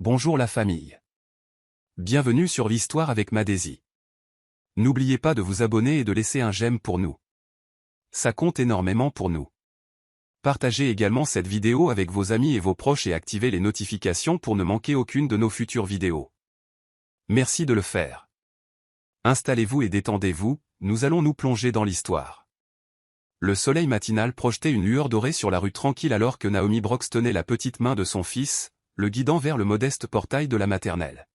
Bonjour la famille. Bienvenue sur l'Histoire avec Madési. N'oubliez pas de vous abonner et de laisser un j'aime pour nous. Ça compte énormément pour nous. Partagez également cette vidéo avec vos amis et vos proches et activez les notifications pour ne manquer aucune de nos futures vidéos. Merci de le faire. Installez-vous et détendez-vous, nous allons nous plonger dans l'histoire. Le soleil matinal projetait une lueur dorée sur la rue tranquille alors que Naomi Brooks tenait la petite main de son fils, le guidant vers le modeste portail de la maternelle.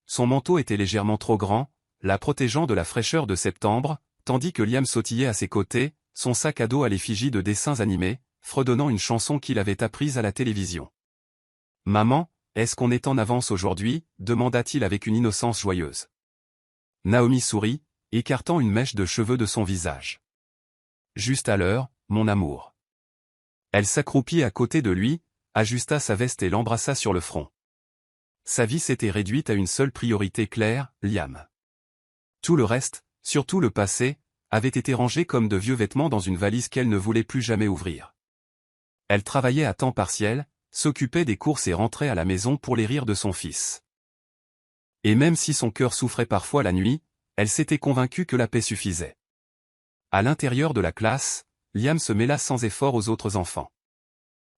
Son manteau était légèrement trop grand, la protégeant de la fraîcheur de septembre, tandis que Liam sautillait à ses côtés, son sac à dos à l'effigie de dessins animés, fredonnant une chanson qu'il avait apprise à la télévision. « Maman, est-ce qu'on est en avance aujourd'hui » demanda-t-il avec une innocence joyeuse. Naomi sourit, écartant une mèche de cheveux de son visage. « Juste à l'heure, mon amour. » Elle s'accroupit à côté de lui, ajusta sa veste et l'embrassa sur le front. Sa vie s'était réduite à une seule priorité claire, Liam. Tout le reste, surtout le passé, avait été rangé comme de vieux vêtements dans une valise qu'elle ne voulait plus jamais ouvrir. Elle travaillait à temps partiel, s'occupait des courses et rentrait à la maison pour les rires de son fils. Et même si son cœur souffrait parfois la nuit, elle s'était convaincue que la paix suffisait. À l'intérieur de la classe, Liam se mêla sans effort aux autres enfants.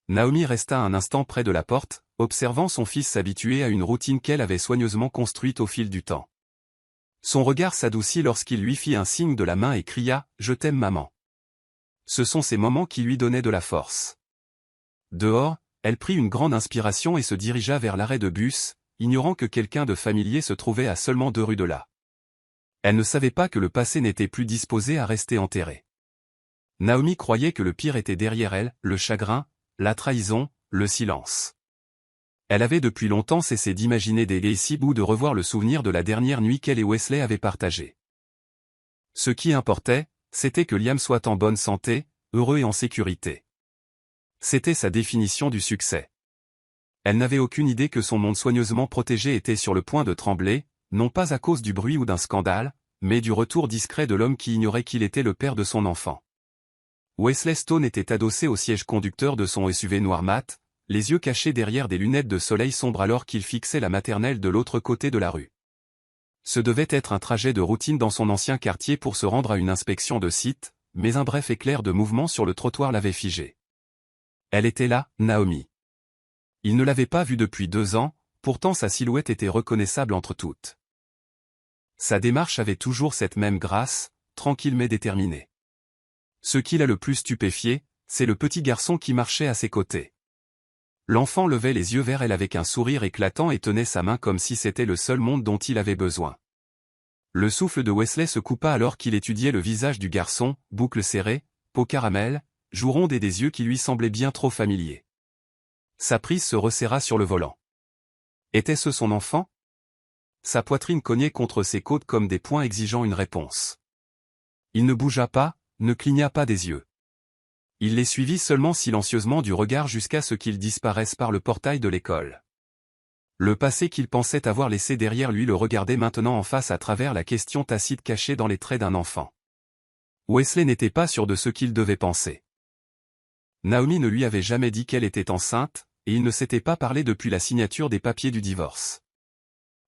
Naomi resta un instant près de la porte, observant son fils s'habituer à une routine qu'elle avait soigneusement construite au fil du temps. Son regard s'adoucit lorsqu'il lui fit un signe de la main et cria « Je t'aime maman ». Ce sont ces moments qui lui donnaient de la force. Dehors, elle prit une grande inspiration et se dirigea vers l'arrêt de bus, ignorant que quelqu'un de familier se trouvait à seulement 2 rues de là. Elle ne savait pas que le passé n'était plus disposé à rester enterré. Naomi croyait que le pire était derrière elle, le chagrin, la trahison, le silence. Elle avait depuis longtemps cessé d'imaginer des Lacey ou de revoir le souvenir de la dernière nuit qu'elle et Wesley avaient partagée. Ce qui importait, c'était que Liam soit en bonne santé, heureux et en sécurité. C'était sa définition du succès. Elle n'avait aucune idée que son monde soigneusement protégé était sur le point de trembler, non pas à cause du bruit ou d'un scandale, mais du retour discret de l'homme qui ignorait qu'il était le père de son enfant. Wesley Stone était adossé au siège conducteur de son SUV noir mat, les yeux cachés derrière des lunettes de soleil sombre alors qu'il fixait la maternelle de l'autre côté de la rue. Ce devait être un trajet de routine dans son ancien quartier pour se rendre à une inspection de site, mais un bref éclair de mouvement sur le trottoir l'avait figé. Elle était là, Naomi. Il ne l'avait pas vue depuis 2 ans, pourtant sa silhouette était reconnaissable entre toutes. Sa démarche avait toujours cette même grâce, tranquille mais déterminée. Ce qui l'a le plus stupéfié, c'est le petit garçon qui marchait à ses côtés. L'enfant levait les yeux vers elle avec un sourire éclatant et tenait sa main comme si c'était le seul monde dont il avait besoin. Le souffle de Wesley se coupa alors qu'il étudiait le visage du garçon, boucles serrées, peau caramel, joues rondes et des yeux qui lui semblaient bien trop familiers. Sa prise se resserra sur le volant. Était-ce son enfant ? Sa poitrine cognait contre ses côtes comme des poings exigeant une réponse. Il ne bougea pas, ne cligna pas des yeux. Il les suivit seulement silencieusement du regard jusqu'à ce qu'ils disparaissent par le portail de l'école. Le passé qu'il pensait avoir laissé derrière lui le regardait maintenant en face à travers la question tacite cachée dans les traits d'un enfant. Wesley n'était pas sûr de ce qu'il devait penser. Naomi ne lui avait jamais dit qu'elle était enceinte, et il ne s'était pas parlé depuis la signature des papiers du divorce.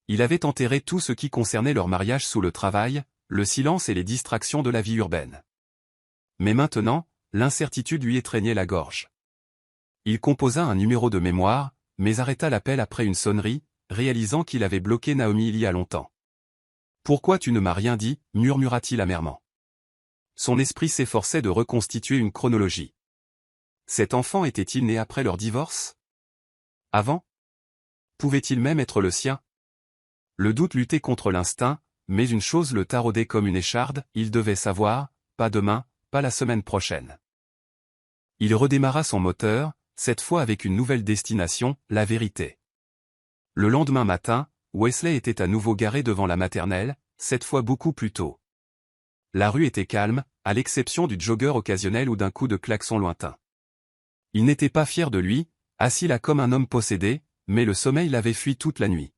Il avait enterré tout ce qui concernait leur mariage sous le travail, le silence et les distractions de la vie urbaine. Mais maintenant, l'incertitude lui étreignait la gorge. Il composa un numéro de mémoire, mais arrêta l'appel après une sonnerie, réalisant qu'il avait bloqué Naomi il y a longtemps. « Pourquoi tu ne m'as rien dit » murmura-t-il amèrement. Son esprit s'efforçait de reconstituer une chronologie. Cet enfant était-il né après leur divorce ? Avant ? Pouvait-il même être le sien ? Le doute luttait contre l'instinct, mais une chose le taraudait comme une écharde, il devait savoir, pas demain, pas la semaine prochaine. Il redémarra son moteur, cette fois avec une nouvelle destination, la vérité. Le lendemain matin, Wesley était à nouveau garé devant la maternelle, cette fois beaucoup plus tôt. La rue était calme, à l'exception du jogger occasionnel ou d'un coup de klaxon lointain. Il n'était pas fier de lui, assis là comme un homme possédé, mais le sommeil l'avait fui toute la nuit.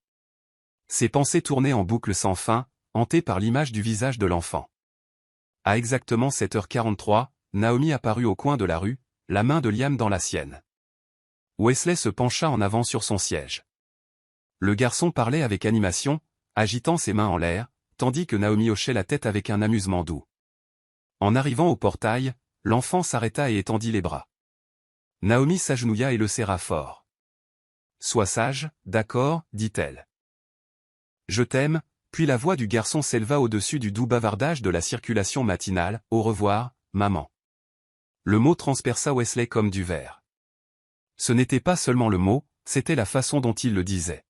Ses pensées tournaient en boucle sans fin, hantées par l'image du visage de l'enfant. À exactement 7h43, Naomi apparut au coin de la rue, la main de Liam dans la sienne. Wesley se pencha en avant sur son siège. Le garçon parlait avec animation, agitant ses mains en l'air, tandis que Naomi hochait la tête avec un amusement doux. En arrivant au portail, l'enfant s'arrêta et étendit les bras. Naomi s'agenouilla et le serra fort. « Sois sage, d'accord, dit-elle. Je t'aime », puis la voix du garçon s'éleva au-dessus du doux bavardage de la circulation matinale. « Au revoir, maman. » Le mot transperça Wesley comme du verre. Ce n'était pas seulement le mot, c'était la façon dont il le disait.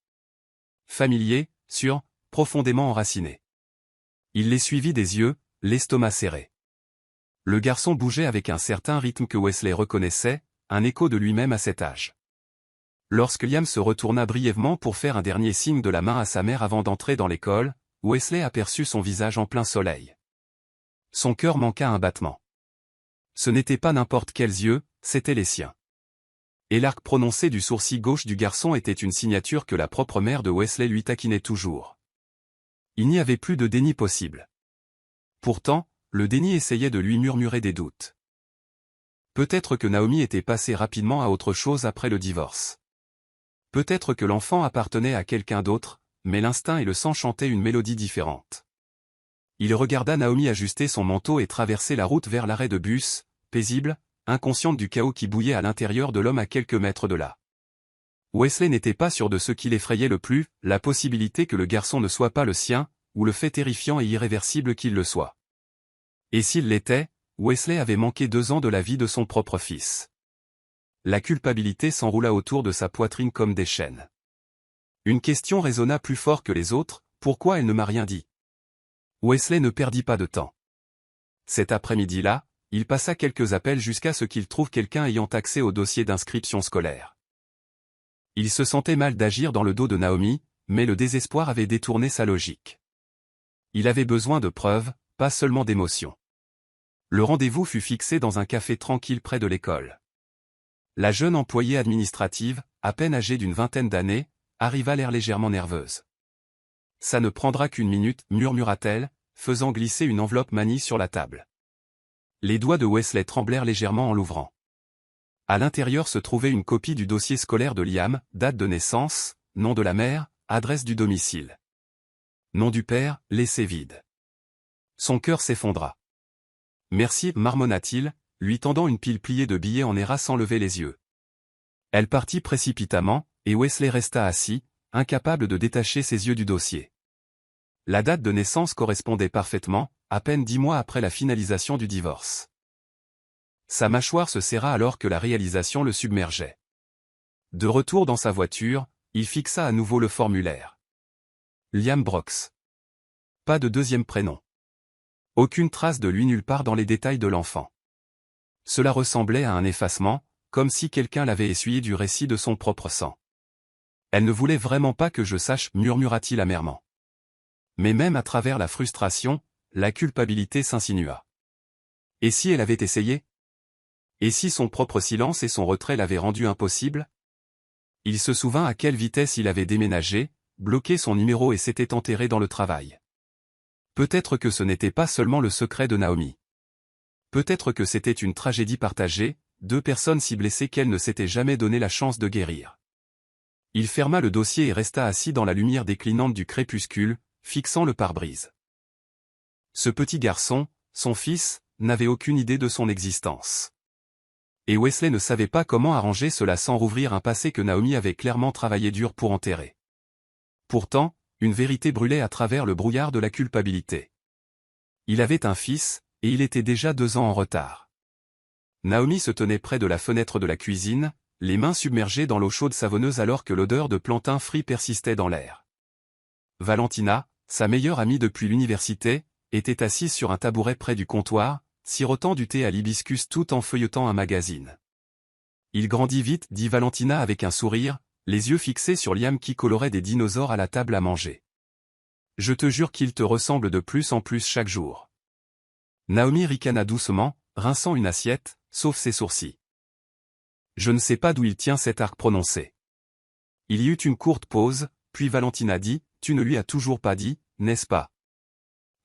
Familier, sûr, profondément enraciné. Il les suivit des yeux, l'estomac serré. Le garçon bougeait avec un certain rythme que Wesley reconnaissait, un écho de lui-même à cet âge. Lorsque Liam se retourna brièvement pour faire un dernier signe de la main à sa mère avant d'entrer dans l'école, Wesley aperçut son visage en plein soleil. Son cœur manqua un battement. Ce n'étaient pas n'importe quels yeux, c'étaient les siens. Et l'arc prononcé du sourcil gauche du garçon était une signature que la propre mère de Wesley lui taquinait toujours. Il n'y avait plus de déni possible. Pourtant, le déni essayait de lui murmurer des doutes. Peut-être que Naomi était passée rapidement à autre chose après le divorce. Peut-être que l'enfant appartenait à quelqu'un d'autre, mais l'instinct et le sang chantaient une mélodie différente. Il regarda Naomi ajuster son manteau et traverser la route vers l'arrêt de bus, paisible, inconsciente du chaos qui bouillait à l'intérieur de l'homme à quelques mètres de là. Wesley n'était pas sûr de ce qui l'effrayait le plus, la possibilité que le garçon ne soit pas le sien, ou le fait terrifiant et irréversible qu'il le soit. Et s'il l'était, Wesley avait manqué 2 ans de la vie de son propre fils. La culpabilité s'enroula autour de sa poitrine comme des chaînes. Une question résonna plus fort que les autres, pourquoi elle ne m'a rien dit? Wesley ne perdit pas de temps. Cet après-midi-là, il passa quelques appels jusqu'à ce qu'il trouve quelqu'un ayant accès au dossier d'inscription scolaire. Il se sentait mal d'agir dans le dos de Naomi, mais le désespoir avait détourné sa logique. Il avait besoin de preuves, pas seulement d'émotions. Le rendez-vous fut fixé dans un café tranquille près de l'école. La jeune employée administrative, à peine âgée d'une vingtaine d'années, arriva l'air légèrement nerveuse. « Ça ne prendra qu'une minute, » murmura-t-elle, faisant glisser une enveloppe manie sur la table. Les doigts de Wesley tremblèrent légèrement en l'ouvrant. À l'intérieur se trouvait une copie du dossier scolaire de Liam, date de naissance, nom de la mère, adresse du domicile. Nom du père, laissé vide. Son cœur s'effondra. « Merci, » marmonna-t-il, lui tendant une pile pliée de billets en éras sans lever les yeux. Elle partit précipitamment, et Wesley resta assis, incapable de détacher ses yeux du dossier. La date de naissance correspondait parfaitement, à peine 10 mois après la finalisation du divorce. Sa mâchoire se serra alors que la réalisation le submergeait. De retour dans sa voiture, il fixa à nouveau le formulaire. Liam Brooks. Pas de deuxième prénom. Aucune trace de lui nulle part dans les détails de l'enfant. Cela ressemblait à un effacement, comme si quelqu'un l'avait essuyé du récit de son propre sang. Elle ne voulait vraiment pas que je sache, murmura-t-il amèrement. Mais même à travers la frustration, la culpabilité s'insinua. Et si elle avait essayé? Et si son propre silence et son retrait l'avaient rendu impossible? Il se souvint à quelle vitesse il avait déménagé, bloqué son numéro et s'était enterré dans le travail. Peut-être que ce n'était pas seulement le secret de Naomi. Peut-être que c'était une tragédie partagée, 2 personnes si blessées qu'elles ne s'étaient jamais donné la chance de guérir. Il ferma le dossier et resta assis dans la lumière déclinante du crépuscule, fixant le pare-brise. Ce petit garçon, son fils, n'avait aucune idée de son existence. Et Wesley ne savait pas comment arranger cela sans rouvrir un passé que Naomi avait clairement travaillé dur pour enterrer. Pourtant, une vérité brûlait à travers le brouillard de la culpabilité. Il avait un fils, et il était déjà 2 ans en retard. Naomi se tenait près de la fenêtre de la cuisine, les mains submergées dans l'eau chaude savonneuse alors que l'odeur de plantain frit persistait dans l'air. Valentina, sa meilleure amie depuis l'université, était assise sur un tabouret près du comptoir, sirotant du thé à l'hibiscus tout en feuilletant un magazine. « Il grandit vite, » dit Valentina avec un sourire, les yeux fixés sur Liam qui colorait des dinosaures à la table à manger. « Je te jure qu'il te ressemble de plus en plus chaque jour. » Naomi ricana doucement, rinçant une assiette, sauf ses sourcils. « Je ne sais pas d'où il tient cet arc prononcé. » Il y eut une courte pause, puis Valentina dit, « Tu ne lui as toujours pas dit, n'est-ce pas ?»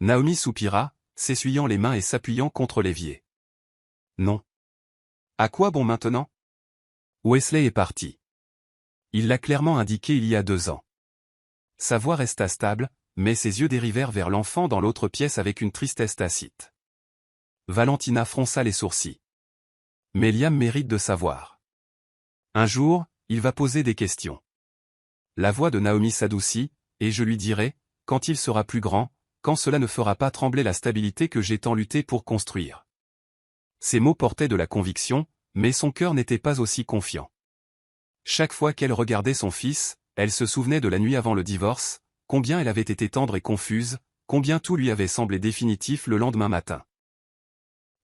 Naomi soupira, s'essuyant les mains et s'appuyant contre l'évier. « Non. » « À quoi bon maintenant ? » Wesley est parti. Il l'a clairement indiqué il y a 2 ans. sa voix resta stable, mais ses yeux dérivèrent vers l'enfant dans l'autre pièce avec une tristesse tacite. Valentina fronça les sourcils. Mais Liam mérite de savoir. Un jour, il va poser des questions. La voix de Naomi s'adoucit, et je lui dirai, quand il sera plus grand, quand cela ne fera pas trembler la stabilité que j'ai tant lutté pour construire. Ces mots portaient de la conviction, mais son cœur n'était pas aussi confiant. Chaque fois qu'elle regardait son fils, elle se souvenait de la nuit avant le divorce, combien elle avait été tendre et confuse, combien tout lui avait semblé définitif le lendemain matin.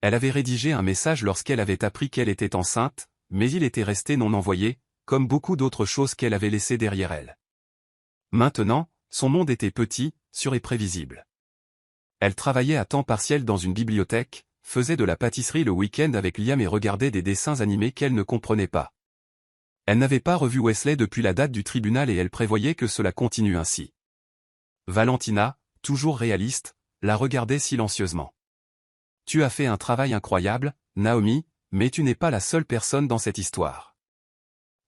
Elle avait rédigé un message lorsqu'elle avait appris qu'elle était enceinte, mais il était resté non envoyé, comme beaucoup d'autres choses qu'elle avait laissées derrière elle. Maintenant, son monde était petit, sûr et prévisible. Elle travaillait à temps partiel dans une bibliothèque, faisait de la pâtisserie le week-end avec Liam et regardait des dessins animés qu'elle ne comprenait pas. Elle n'avait pas revu Wesley depuis la date du tribunal et elle prévoyait que cela continue ainsi. Valentina, toujours réaliste, la regardait silencieusement. « Tu as fait un travail incroyable, Naomi, mais tu n'es pas la seule personne dans cette histoire. »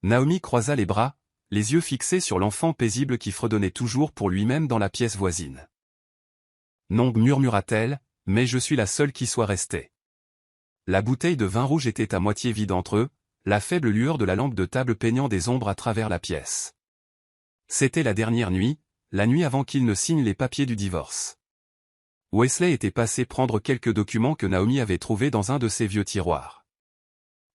Naomi croisa les bras, les yeux fixés sur l'enfant paisible qui fredonnait toujours pour lui-même dans la pièce voisine. « Non, murmura-t-elle, mais je suis la seule qui soit restée. » La bouteille de vin rouge était à moitié vide entre eux, la faible lueur de la lampe de table peignant des ombres à travers la pièce. C'était la dernière nuit, la nuit avant qu'il ne signe les papiers du divorce. Wesley était passé prendre quelques documents que Naomi avait trouvés dans un de ses vieux tiroirs.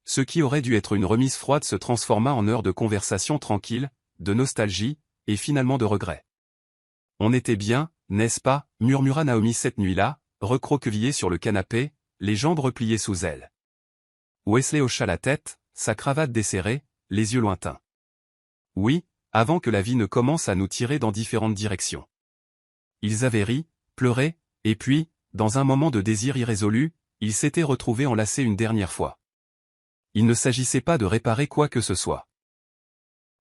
Ce qui aurait dû être une remise froide se transforma en heures de conversation tranquille, de nostalgie, et finalement de regret. « On était bien, n'est-ce pas » murmura Naomi cette nuit-là, recroquevillée sur le canapé, les jambes repliées sous elle. Wesley hocha la tête, sa cravate desserrée, les yeux lointains. « Oui, avant que la vie ne commence à nous tirer dans différentes directions. » Ils avaient ri, pleuré, et puis, dans un moment de désir irrésolu, ils s'étaient retrouvés enlacés une dernière fois. Il ne s'agissait pas de réparer quoi que ce soit.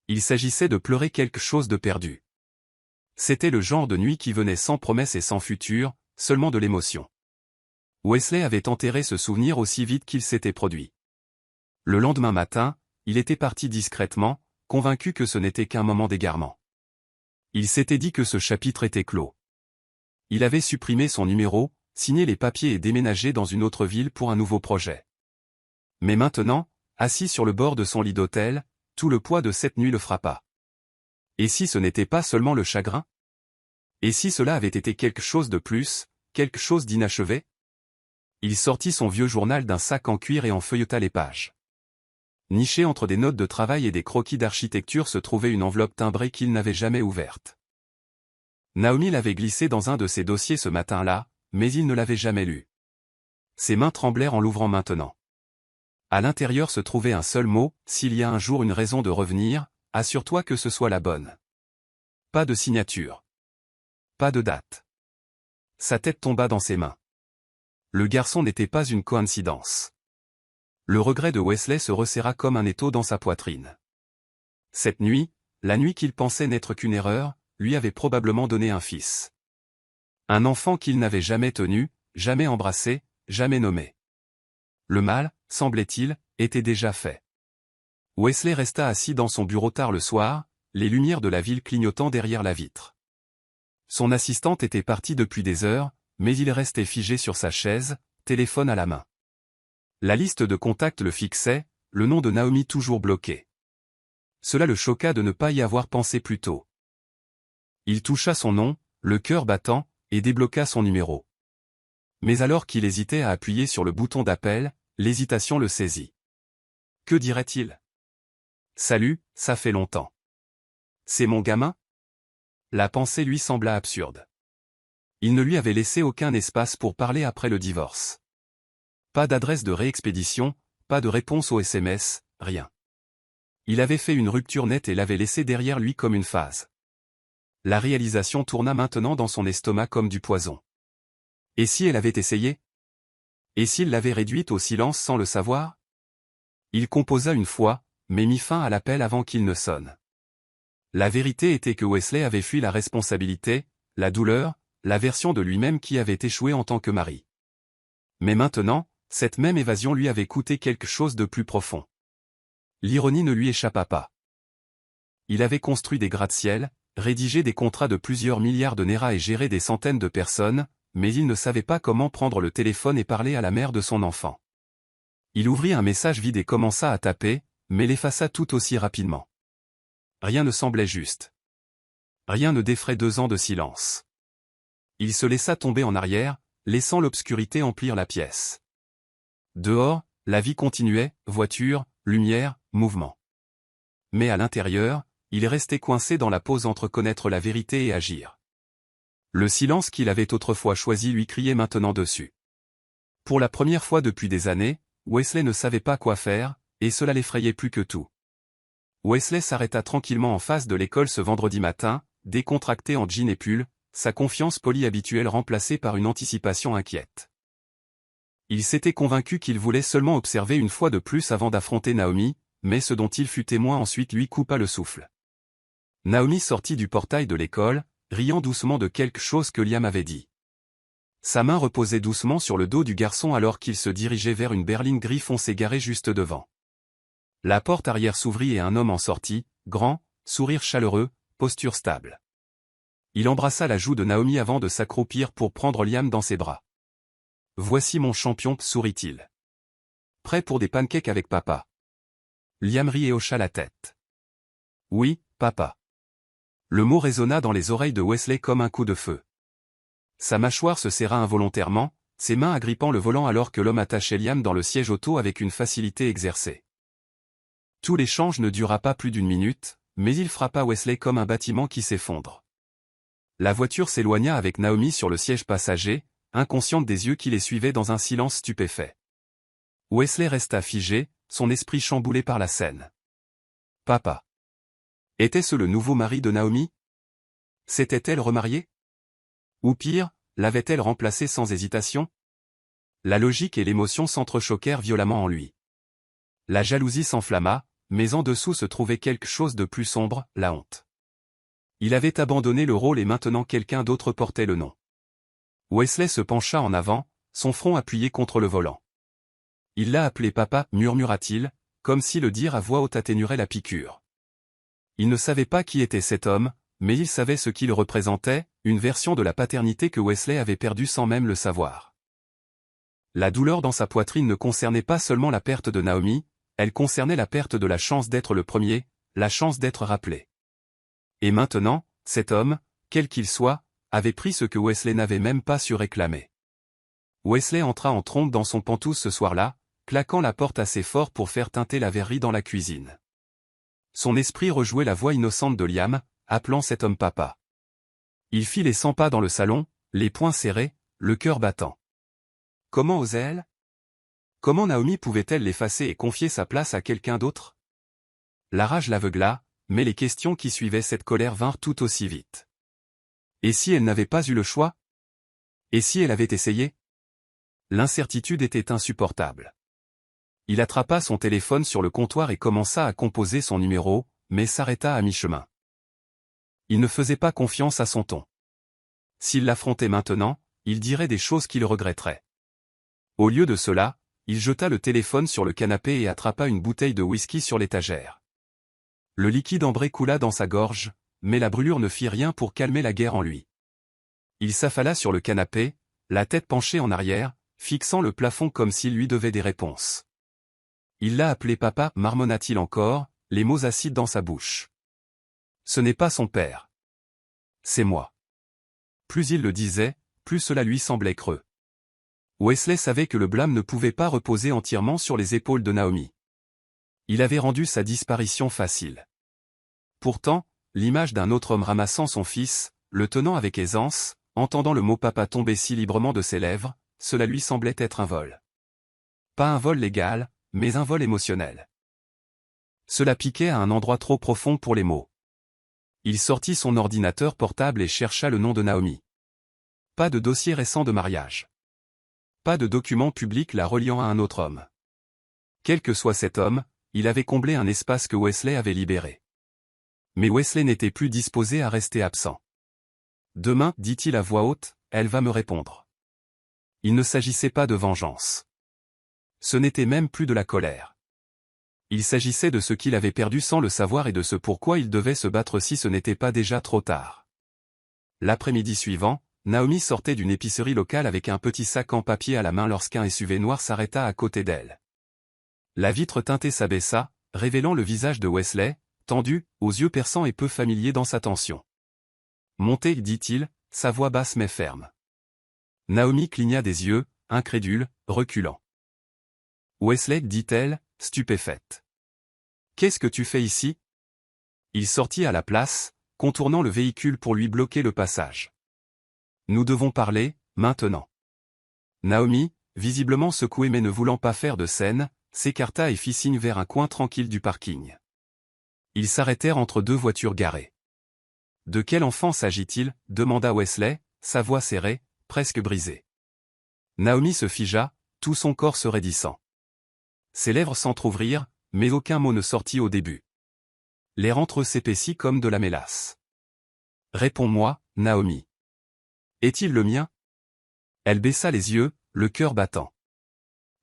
Il s'agissait de pleurer quelque chose de perdu. C'était le genre de nuit qui venait sans promesse et sans futur, seulement de l'émotion. Wesley avait enterré ce souvenir aussi vite qu'il s'était produit. Le lendemain matin, il était parti discrètement, convaincu que ce n'était qu'un moment d'égarement. Il s'était dit que ce chapitre était clos. Il avait supprimé son numéro, signé les papiers et déménagé dans une autre ville pour un nouveau projet. Mais maintenant, assis sur le bord de son lit d'hôtel, tout le poids de cette nuit le frappa. Et si ce n'était pas seulement le chagrin? Et si cela avait été quelque chose de plus, quelque chose d'inachevé? Il sortit son vieux journal d'un sac en cuir et en feuilleta les pages. Nichée entre des notes de travail et des croquis d'architecture se trouvait une enveloppe timbrée qu'il n'avait jamais ouverte. Naomi l'avait glissée dans un de ses dossiers ce matin-là, mais il ne l'avait jamais lue. Ses mains tremblèrent en l'ouvrant maintenant. À l'intérieur se trouvait un seul mot, « S'il y a un jour une raison de revenir, assure-toi que ce soit la bonne. » Pas de signature. Pas de date. Sa tête tomba dans ses mains. Le garçon n'était pas une coïncidence. Le regret de Wesley se resserra comme un étau dans sa poitrine. Cette nuit, la nuit qu'il pensait n'être qu'une erreur, lui avait probablement donné un fils. Un enfant qu'il n'avait jamais tenu, jamais embrassé, jamais nommé. Le mal, semblait-il, était déjà fait. Wesley resta assis dans son bureau tard le soir, les lumières de la ville clignotant derrière la vitre. Son assistante était partie depuis des heures, mais il restait figé sur sa chaise, téléphone à la main. La liste de contacts le fixait, le nom de Naomi toujours bloqué. Cela le choqua de ne pas y avoir pensé plus tôt. Il toucha son nom, le cœur battant, et débloqua son numéro. Mais alors qu'il hésitait à appuyer sur le bouton d'appel, l'hésitation le saisit. Que dirait-il? « Salut, ça fait longtemps. C'est mon gamin ?» La pensée lui sembla absurde. Il ne lui avait laissé aucun espace pour parler après le divorce. Pas d'adresse de réexpédition, pas de réponse au SMS, rien. Il avait fait une rupture nette et l'avait laissé derrière lui comme une phase. La réalisation tourna maintenant dans son estomac comme du poison. Et si elle avait essayé? Et s'il l'avait réduite au silence sans le savoir? Il composa une fois, mais mit fin à l'appel avant qu'il ne sonne. La vérité était que Wesley avait fui la responsabilité, la douleur, la version de lui-même qui avait échoué en tant que mari. Mais maintenant, cette même évasion lui avait coûté quelque chose de plus profond. L'ironie ne lui échappa pas. Il avait construit des gratte-ciel, rédiger des contrats de plusieurs milliards de Naira et gérer des centaines de personnes, mais il ne savait pas comment prendre le téléphone et parler à la mère de son enfant. Il ouvrit un message vide et commença à taper, mais l'effaça tout aussi rapidement. Rien ne semblait juste. Rien ne défrait 2 ans de silence. Il se laissa tomber en arrière, laissant l'obscurité emplir la pièce. Dehors, la vie continuait, voiture, lumière, mouvement. Mais à l'intérieur, il restait coincé dans la pause entre connaître la vérité et agir. Le silence qu'il avait autrefois choisi lui criait maintenant dessus. Pour la première fois depuis des années, Wesley ne savait pas quoi faire, et cela l'effrayait plus que tout. Wesley s'arrêta tranquillement en face de l'école ce vendredi matin, décontracté en jean et pull, sa confiance polie habituelle remplacée par une anticipation inquiète. Il s'était convaincu qu'il voulait seulement observer une fois de plus avant d'affronter Naomi, mais ce dont il fut témoin ensuite lui coupa le souffle. Naomi sortit du portail de l'école, riant doucement de quelque chose que Liam avait dit. Sa main reposait doucement sur le dos du garçon alors qu'il se dirigeait vers une berline gris foncé garée juste devant. La porte arrière s'ouvrit et un homme en sortit, grand, sourire chaleureux, posture stable. Il embrassa la joue de Naomi avant de s'accroupir pour prendre Liam dans ses bras. « Voici mon champion » sourit-il. « Prêt pour des pancakes avec papa ?» Liam rit et hocha la tête. « Oui, papa. » Le mot résonna dans les oreilles de Wesley comme un coup de feu. Sa mâchoire se serra involontairement, ses mains agrippant le volant alors que l'homme attachait Liam dans le siège auto avec une facilité exercée. Tout l'échange ne dura pas plus d'1 minute, mais il frappa Wesley comme un bâtiment qui s'effondre. La voiture s'éloigna avec Naomi sur le siège passager, inconsciente des yeux qui les suivaient dans un silence stupéfait. Wesley resta figé, son esprit chamboulé par la scène. Papa. Était-ce le nouveau mari de Naomi? S'était-elle remariée? Ou pire, l'avait-elle remplacé sans hésitation? La logique et l'émotion s'entrechoquèrent violemment en lui. La jalousie s'enflamma, mais en dessous se trouvait quelque chose de plus sombre, la honte. Il avait abandonné le rôle et maintenant quelqu'un d'autre portait le nom. Wesley se pencha en avant, son front appuyé contre le volant. Il l'a appelé papa, murmura-t-il, comme si le dire à voix haute atténuerait la piqûre. Il ne savait pas qui était cet homme, mais il savait ce qu'il représentait, une version de la paternité que Wesley avait perdue sans même le savoir. La douleur dans sa poitrine ne concernait pas seulement la perte de Naomi, elle concernait la perte de la chance d'être le premier, la chance d'être rappelé. Et maintenant, cet homme, quel qu'il soit, avait pris ce que Wesley n'avait même pas su réclamer. Wesley entra en trombe dans son pantouse ce soir-là, claquant la porte assez fort pour faire teinter la verrerie dans la cuisine. Son esprit rejouait la voix innocente de Liam, appelant cet homme papa. Il fit les 100 pas dans le salon, les poings serrés, le cœur battant. Comment osait-elle? Comment Naomi pouvait-elle l'effacer et confier sa place à quelqu'un d'autre? La rage l'aveugla, mais les questions qui suivaient cette colère vinrent tout aussi vite. Et si elle n'avait pas eu le choix? Et si elle avait essayé? L'incertitude était insupportable. Il attrapa son téléphone sur le comptoir et commença à composer son numéro, mais s'arrêta à mi-chemin. Il ne faisait pas confiance à son ton. S'il l'affrontait maintenant, il dirait des choses qu'il regretterait. Au lieu de cela, il jeta le téléphone sur le canapé et attrapa une bouteille de whisky sur l'étagère. Le liquide ambré coula dans sa gorge, mais la brûlure ne fit rien pour calmer la guerre en lui. Il s'affala sur le canapé, la tête penchée en arrière, fixant le plafond comme s'il lui devait des réponses. Il l'a appelé papa, marmonna-t-il encore, les mots acides dans sa bouche. Ce n'est pas son père. C'est moi. Plus il le disait, plus cela lui semblait creux. Wesley savait que le blâme ne pouvait pas reposer entièrement sur les épaules de Naomi. Il avait rendu sa disparition facile. Pourtant, l'image d'un autre homme ramassant son fils, le tenant avec aisance, entendant le mot papa tomber si librement de ses lèvres, cela lui semblait être un vol. Pas un vol légal, mais un vol émotionnel. Cela piquait à un endroit trop profond pour les mots. Il sortit son ordinateur portable et chercha le nom de Naomi. Pas de dossier récent de mariage. Pas de document public la reliant à un autre homme. Quel que soit cet homme, il avait comblé un espace que Wesley avait libéré. Mais Wesley n'était plus disposé à rester absent. Demain, dit-il à voix haute, elle va me répondre. Il ne s'agissait pas de vengeance. Ce n'était même plus de la colère. Il s'agissait de ce qu'il avait perdu sans le savoir et de ce pourquoi il devait se battre si ce n'était pas déjà trop tard. L'après-midi suivant, Naomi sortait d'une épicerie locale avec un petit sac en papier à la main lorsqu'un SUV noir s'arrêta à côté d'elle. La vitre teintée s'abaissa, révélant le visage de Wesley, tendu, aux yeux perçants et peu familier dans sa tension. « Montez, dit-il, sa voix basse mais ferme. Naomi cligna des yeux, incrédule, reculant. Wesley, dit-elle, stupéfaite. Qu'est-ce que tu fais ici? Il sortit à la place, contournant le véhicule pour lui bloquer le passage. Nous devons parler, maintenant. Naomi, visiblement secouée mais ne voulant pas faire de scène, s'écarta et fit signe vers un coin tranquille du parking. Ils s'arrêtèrent entre deux voitures garées. De quel enfant s'agit-il? Demanda Wesley, sa voix serrée, presque brisée. Naomi se figea, tout son corps se raidissant. Ses lèvres s'entr'ouvrirent, mais aucun mot ne sortit au début. L'air entre eux s'épaissit comme de la mélasse. Réponds-moi, Naomi. Est-il le mien? Elle baissa les yeux, le cœur battant.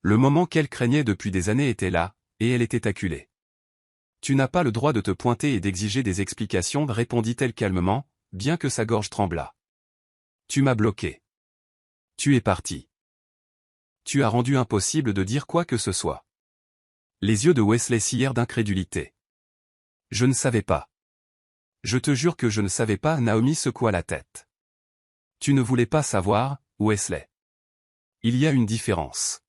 Le moment qu'elle craignait depuis des années était là, et elle était acculée. Tu n'as pas le droit de te pointer et d'exiger des explications, répondit-elle calmement, bien que sa gorge tremblât. Tu m'as bloqué. Tu es parti. Tu as rendu impossible de dire quoi que ce soit. Les yeux de Wesley sillèrent d'incrédulité. Je ne savais pas. Je te jure que je ne savais pas, Naomi secoua la tête. Tu ne voulais pas savoir, Wesley. Il y a une différence.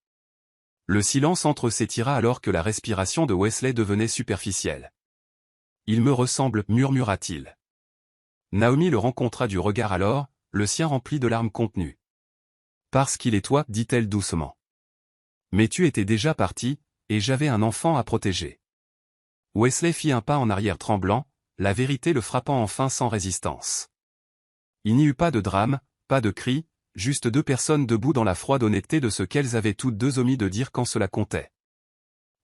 Le silence entre eux s'étira alors que la respiration de Wesley devenait superficielle. Il me ressemble, murmura-t-il. Naomi le rencontra du regard alors, le sien rempli de larmes contenues. Parce qu'il est toi, dit-elle doucement. Mais tu étais déjà parti, et j'avais un enfant à protéger. Wesley fit un pas en arrière tremblant, la vérité le frappant enfin sans résistance. Il n'y eut pas de drame, pas de cri, juste deux personnes debout dans la froide honnêteté de ce qu'elles avaient toutes deux omis de dire quand cela comptait.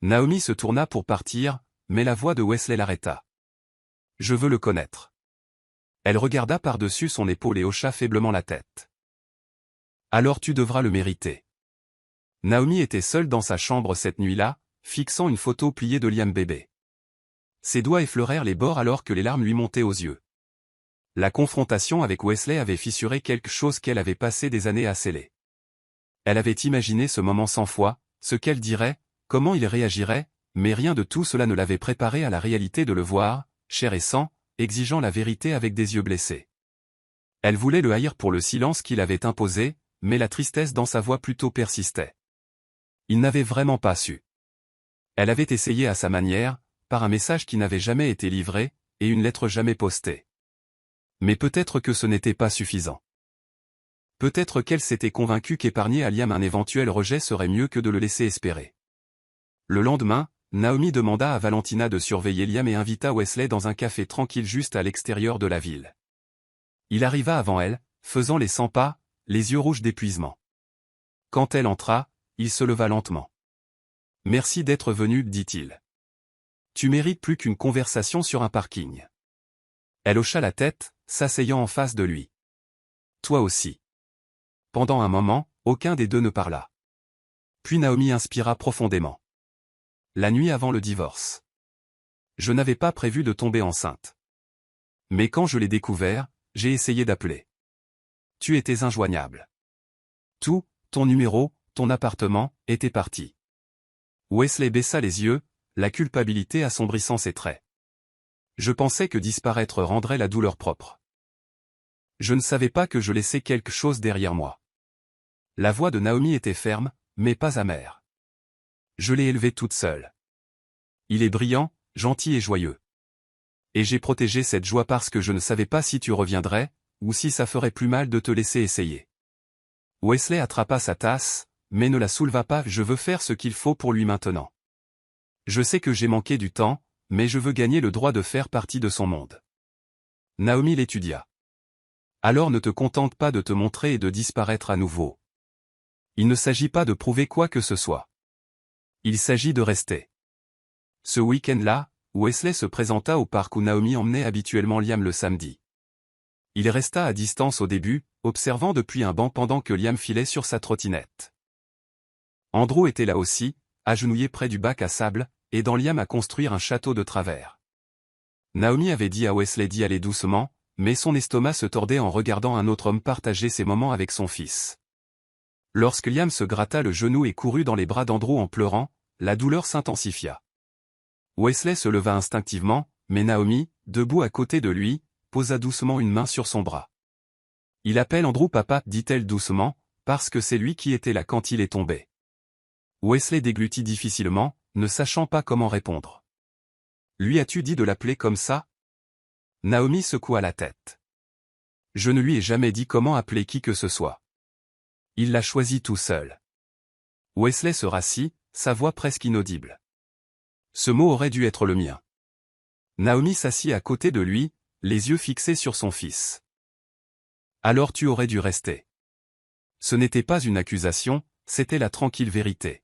Naomi se tourna pour partir, mais la voix de Wesley l'arrêta. Je veux le connaître. Elle regarda par-dessus son épaule et hocha faiblement la tête. Alors tu devras le mériter. Naomi était seule dans sa chambre cette nuit-là, fixant une photo pliée de Liam bébé. Ses doigts effleurèrent les bords alors que les larmes lui montaient aux yeux. La confrontation avec Wesley avait fissuré quelque chose qu'elle avait passé des années à sceller. Elle avait imaginé ce moment 100 fois, ce qu'elle dirait, comment il réagirait, mais rien de tout cela ne l'avait préparé à la réalité de le voir, chair et sang, exigeant la vérité avec des yeux blessés. Elle voulait le haïr pour le silence qu'il avait imposé, mais la tristesse dans sa voix plutôt persistait. Il n'avait vraiment pas su. Elle avait essayé à sa manière, par un message qui n'avait jamais été livré, et une lettre jamais postée. Mais peut-être que ce n'était pas suffisant. Peut-être qu'elle s'était convaincue qu'épargner à Liam un éventuel rejet serait mieux que de le laisser espérer. Le lendemain, Naomi demanda à Valentina de surveiller Liam et invita Wesley dans un café tranquille juste à l'extérieur de la ville. Il arriva avant elle, faisant les 100 pas, les yeux rouges d'épuisement. Quand elle entra, il se leva lentement. « Merci d'être venu, dit-il. Tu mérites plus qu'une conversation sur un parking. » Elle hocha la tête, s'asseyant en face de lui. « Toi aussi. » Pendant un moment, aucun des deux ne parla. Puis Naomi inspira profondément. La nuit avant le divorce. Je n'avais pas prévu de tomber enceinte. Mais quand je l'ai découvert, j'ai essayé d'appeler. Tu étais injoignable. Tout, ton numéro, ton appartement, était parti. Wesley baissa les yeux, la culpabilité assombrissant ses traits. Je pensais que disparaître rendrait la douleur propre. Je ne savais pas que je laissais quelque chose derrière moi. La voix de Naomi était ferme, mais pas amère. Je l'ai élevé toute seule. Il est brillant, gentil et joyeux. Et j'ai protégé cette joie parce que je ne savais pas si tu reviendrais, ou si ça ferait plus mal de te laisser essayer. Wesley attrapa sa tasse, mais ne la souleva pas. Je veux faire ce qu'il faut pour lui maintenant. Je sais que j'ai manqué du temps, mais je veux gagner le droit de faire partie de son monde. Naomi l'étudia. Alors ne te contente pas de te montrer et de disparaître à nouveau. Il ne s'agit pas de prouver quoi que ce soit. Il s'agit de rester. Ce week-end-là, Wesley se présenta au parc où Naomi emmenait habituellement Liam le samedi. Il resta à distance au début, observant depuis un banc pendant que Liam filait sur sa trottinette. Andrew était là aussi, agenouillé près du bac à sable, aidant Liam à construire un château de travers. Naomi avait dit à Wesley d'y aller doucement, mais son estomac se tordait en regardant un autre homme partager ses moments avec son fils. Lorsque Liam se gratta le genou et courut dans les bras d'Andrew en pleurant, la douleur s'intensifia. Wesley se leva instinctivement, mais Naomi, debout à côté de lui, posa doucement une main sur son bras. « Il appelle Andrew papa, dit-elle doucement, parce que c'est lui qui était là quand il est tombé. » Wesley déglutit difficilement, ne sachant pas comment répondre. « Lui as-tu dit de l'appeler comme ça ?» Naomi secoua la tête. « Je ne lui ai jamais dit comment appeler qui que ce soit. Il l'a choisi tout seul. » Wesley se rassit, sa voix presque inaudible. « Ce mot aurait dû être le mien. » Naomi s'assit à côté de lui, les yeux fixés sur son fils. « Alors tu aurais dû rester. » Ce n'était pas une accusation, c'était la tranquille vérité.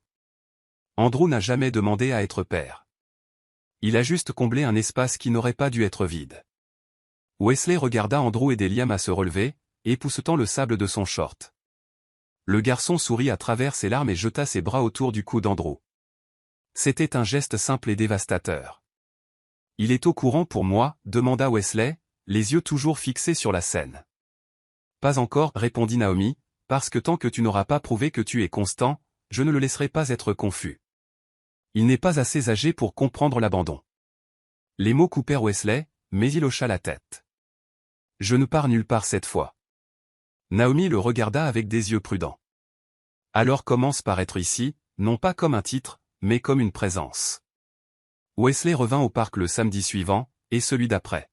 Andrew n'a jamais demandé à être père. Il a juste comblé un espace qui n'aurait pas dû être vide. Wesley regarda Andrew aider Liam à se relever, époussetant le sable de son short. Le garçon sourit à travers ses larmes et jeta ses bras autour du cou d'Andrew. C'était un geste simple et dévastateur. « Il est au courant pour moi ?» demanda Wesley, les yeux toujours fixés sur la scène. « Pas encore » répondit Naomi, « parce que tant que tu n'auras pas prouvé que tu es constant, je ne le laisserai pas être confus. Il n'est pas assez âgé pour comprendre l'abandon. » Les mots coupèrent Wesley, mais il hocha la tête. « Je ne pars nulle part cette fois. » Naomi le regarda avec des yeux prudents. « Alors commence par être ici, non pas comme un titre, mais comme une présence. » Wesley revint au parc le samedi suivant, et celui d'après.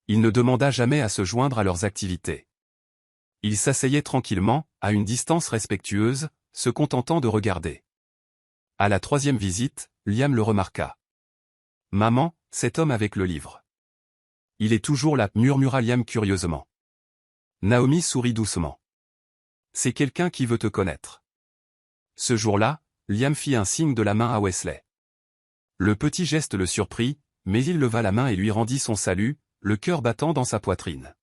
Il ne demanda jamais à se joindre à leurs activités. Il s'asseyait tranquillement, à une distance respectueuse, se contentant de regarder. À la troisième visite, Liam le remarqua. « Maman, cet homme avec le livre. »« Il est toujours là » murmura Liam curieusement. Naomi sourit doucement. « C'est quelqu'un qui veut te connaître. » Ce jour-là, Liam fit un signe de la main à Wesley. Le petit geste le surprit, mais il leva la main et lui rendit son salut, le cœur battant dans sa poitrine.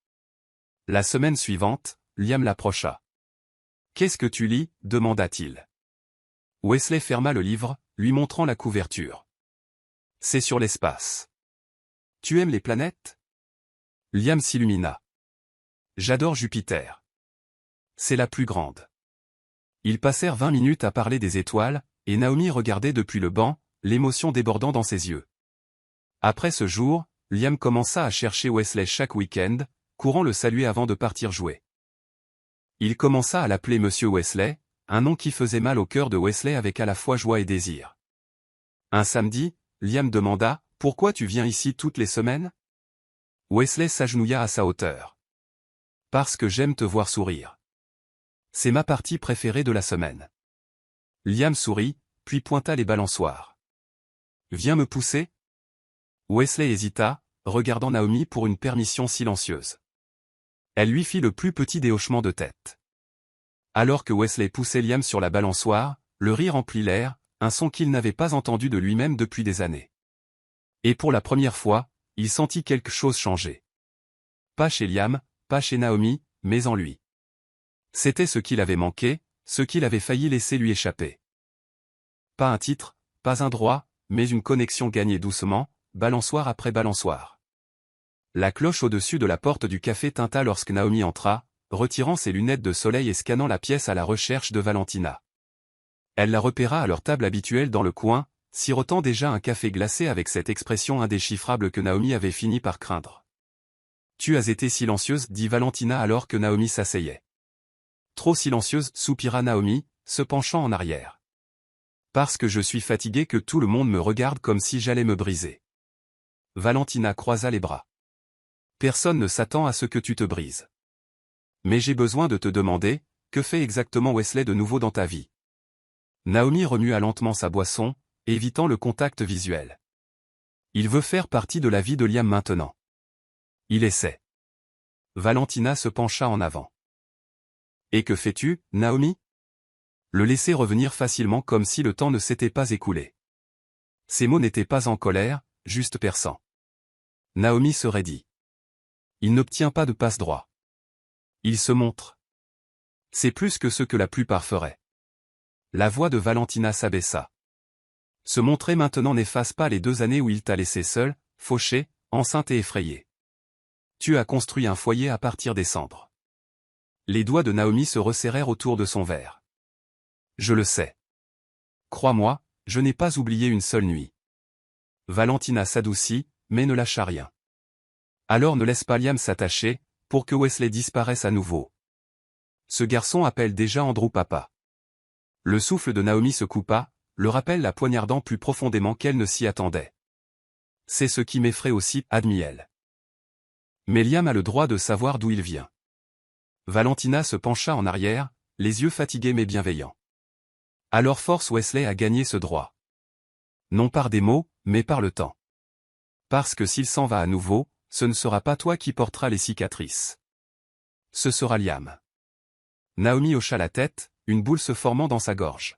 La semaine suivante, Liam l'approcha. « Qu'est-ce que tu lis » demanda-t-il. Wesley ferma le livre, lui montrant la couverture. « C'est sur l'espace. »« Tu aimes les planètes ?» Liam s'illumina. « J'adore Jupiter. C'est la plus grande. » Ils passèrent 20 minutes à parler des étoiles, et Naomi regardait depuis le banc, l'émotion débordant dans ses yeux. Après ce jour, Liam commença à chercher Wesley chaque week-end, courant le saluer avant de partir jouer. Il commença à l'appeler Monsieur Wesley, un nom qui faisait mal au cœur de Wesley avec à la fois joie et désir. Un samedi, Liam demanda « Pourquoi tu viens ici toutes les semaines ?» Wesley s'agenouilla à sa hauteur. « Parce que j'aime te voir sourire. C'est ma partie préférée de la semaine. » Liam sourit, puis pointa les balançoires. « Viens me pousser ?» Wesley hésita, regardant Naomi pour une permission silencieuse. Elle lui fit le plus petit des hochements de tête. Alors que Wesley poussait Liam sur la balançoire, le rire emplit l'air, un son qu'il n'avait pas entendu de lui-même depuis des années. Et pour la première fois, il sentit quelque chose changer. Pas chez Liam, pas chez Naomi, mais en lui. C'était ce qu'il avait manqué, ce qu'il avait failli laisser lui échapper. Pas un titre, pas un droit, mais une connexion gagnée doucement, balançoire après balançoire. La cloche au-dessus de la porte du café tinta lorsque Naomi entra, retirant ses lunettes de soleil et scannant la pièce à la recherche de Valentina. Elle la repéra à leur table habituelle dans le coin, sirotant déjà un café glacé avec cette expression indéchiffrable que Naomi avait fini par craindre. « Tu as été silencieuse » dit Valentina alors que Naomi s'asseyait. « Trop silencieuse » soupira Naomi, se penchant en arrière. « Parce que je suis fatiguée que tout le monde me regarde comme si j'allais me briser. » Valentina croisa les bras. « Personne ne s'attend à ce que tu te brises. Mais j'ai besoin de te demander, que fait exactement Wesley de nouveau dans ta vie ?» Naomi remua lentement sa boisson, évitant le contact visuel. « Il veut faire partie de la vie de Liam maintenant. Il essaie. » Valentina se pencha en avant. « Et que fais-tu, Naomi ?» Le laisser revenir facilement comme si le temps ne s'était pas écoulé. Ces mots n'étaient pas en colère, juste perçants. Naomi se raidit. Il n'obtient pas de passe-droit. Il se montre. C'est plus que ce que la plupart feraient. La voix de Valentina s'abaissa. Se montrer maintenant n'efface pas les 2 années où il t'a laissé seul, fauché, enceinte et effrayée. Tu as construit un foyer à partir des cendres. Les doigts de Naomi se resserrèrent autour de son verre. Je le sais. Crois-moi, je n'ai pas oublié une seule nuit. Valentina s'adoucit, mais ne lâcha rien. Alors ne laisse pas Liam s'attacher, pour que Wesley disparaisse à nouveau. Ce garçon appelle déjà Andrew papa. Le souffle de Naomi se coupa, le rappel la poignardant plus profondément qu'elle ne s'y attendait. C'est ce qui m'effraie aussi, admit-elle. Mais Liam a le droit de savoir d'où il vient. Valentina se pencha en arrière, les yeux fatigués mais bienveillants. Alors force Wesley a gagné ce droit. Non par des mots, mais par le temps. Parce que s'il s'en va à nouveau, ce ne sera pas toi qui porteras les cicatrices. Ce sera Liam. Naomi hocha la tête, une boule se formant dans sa gorge.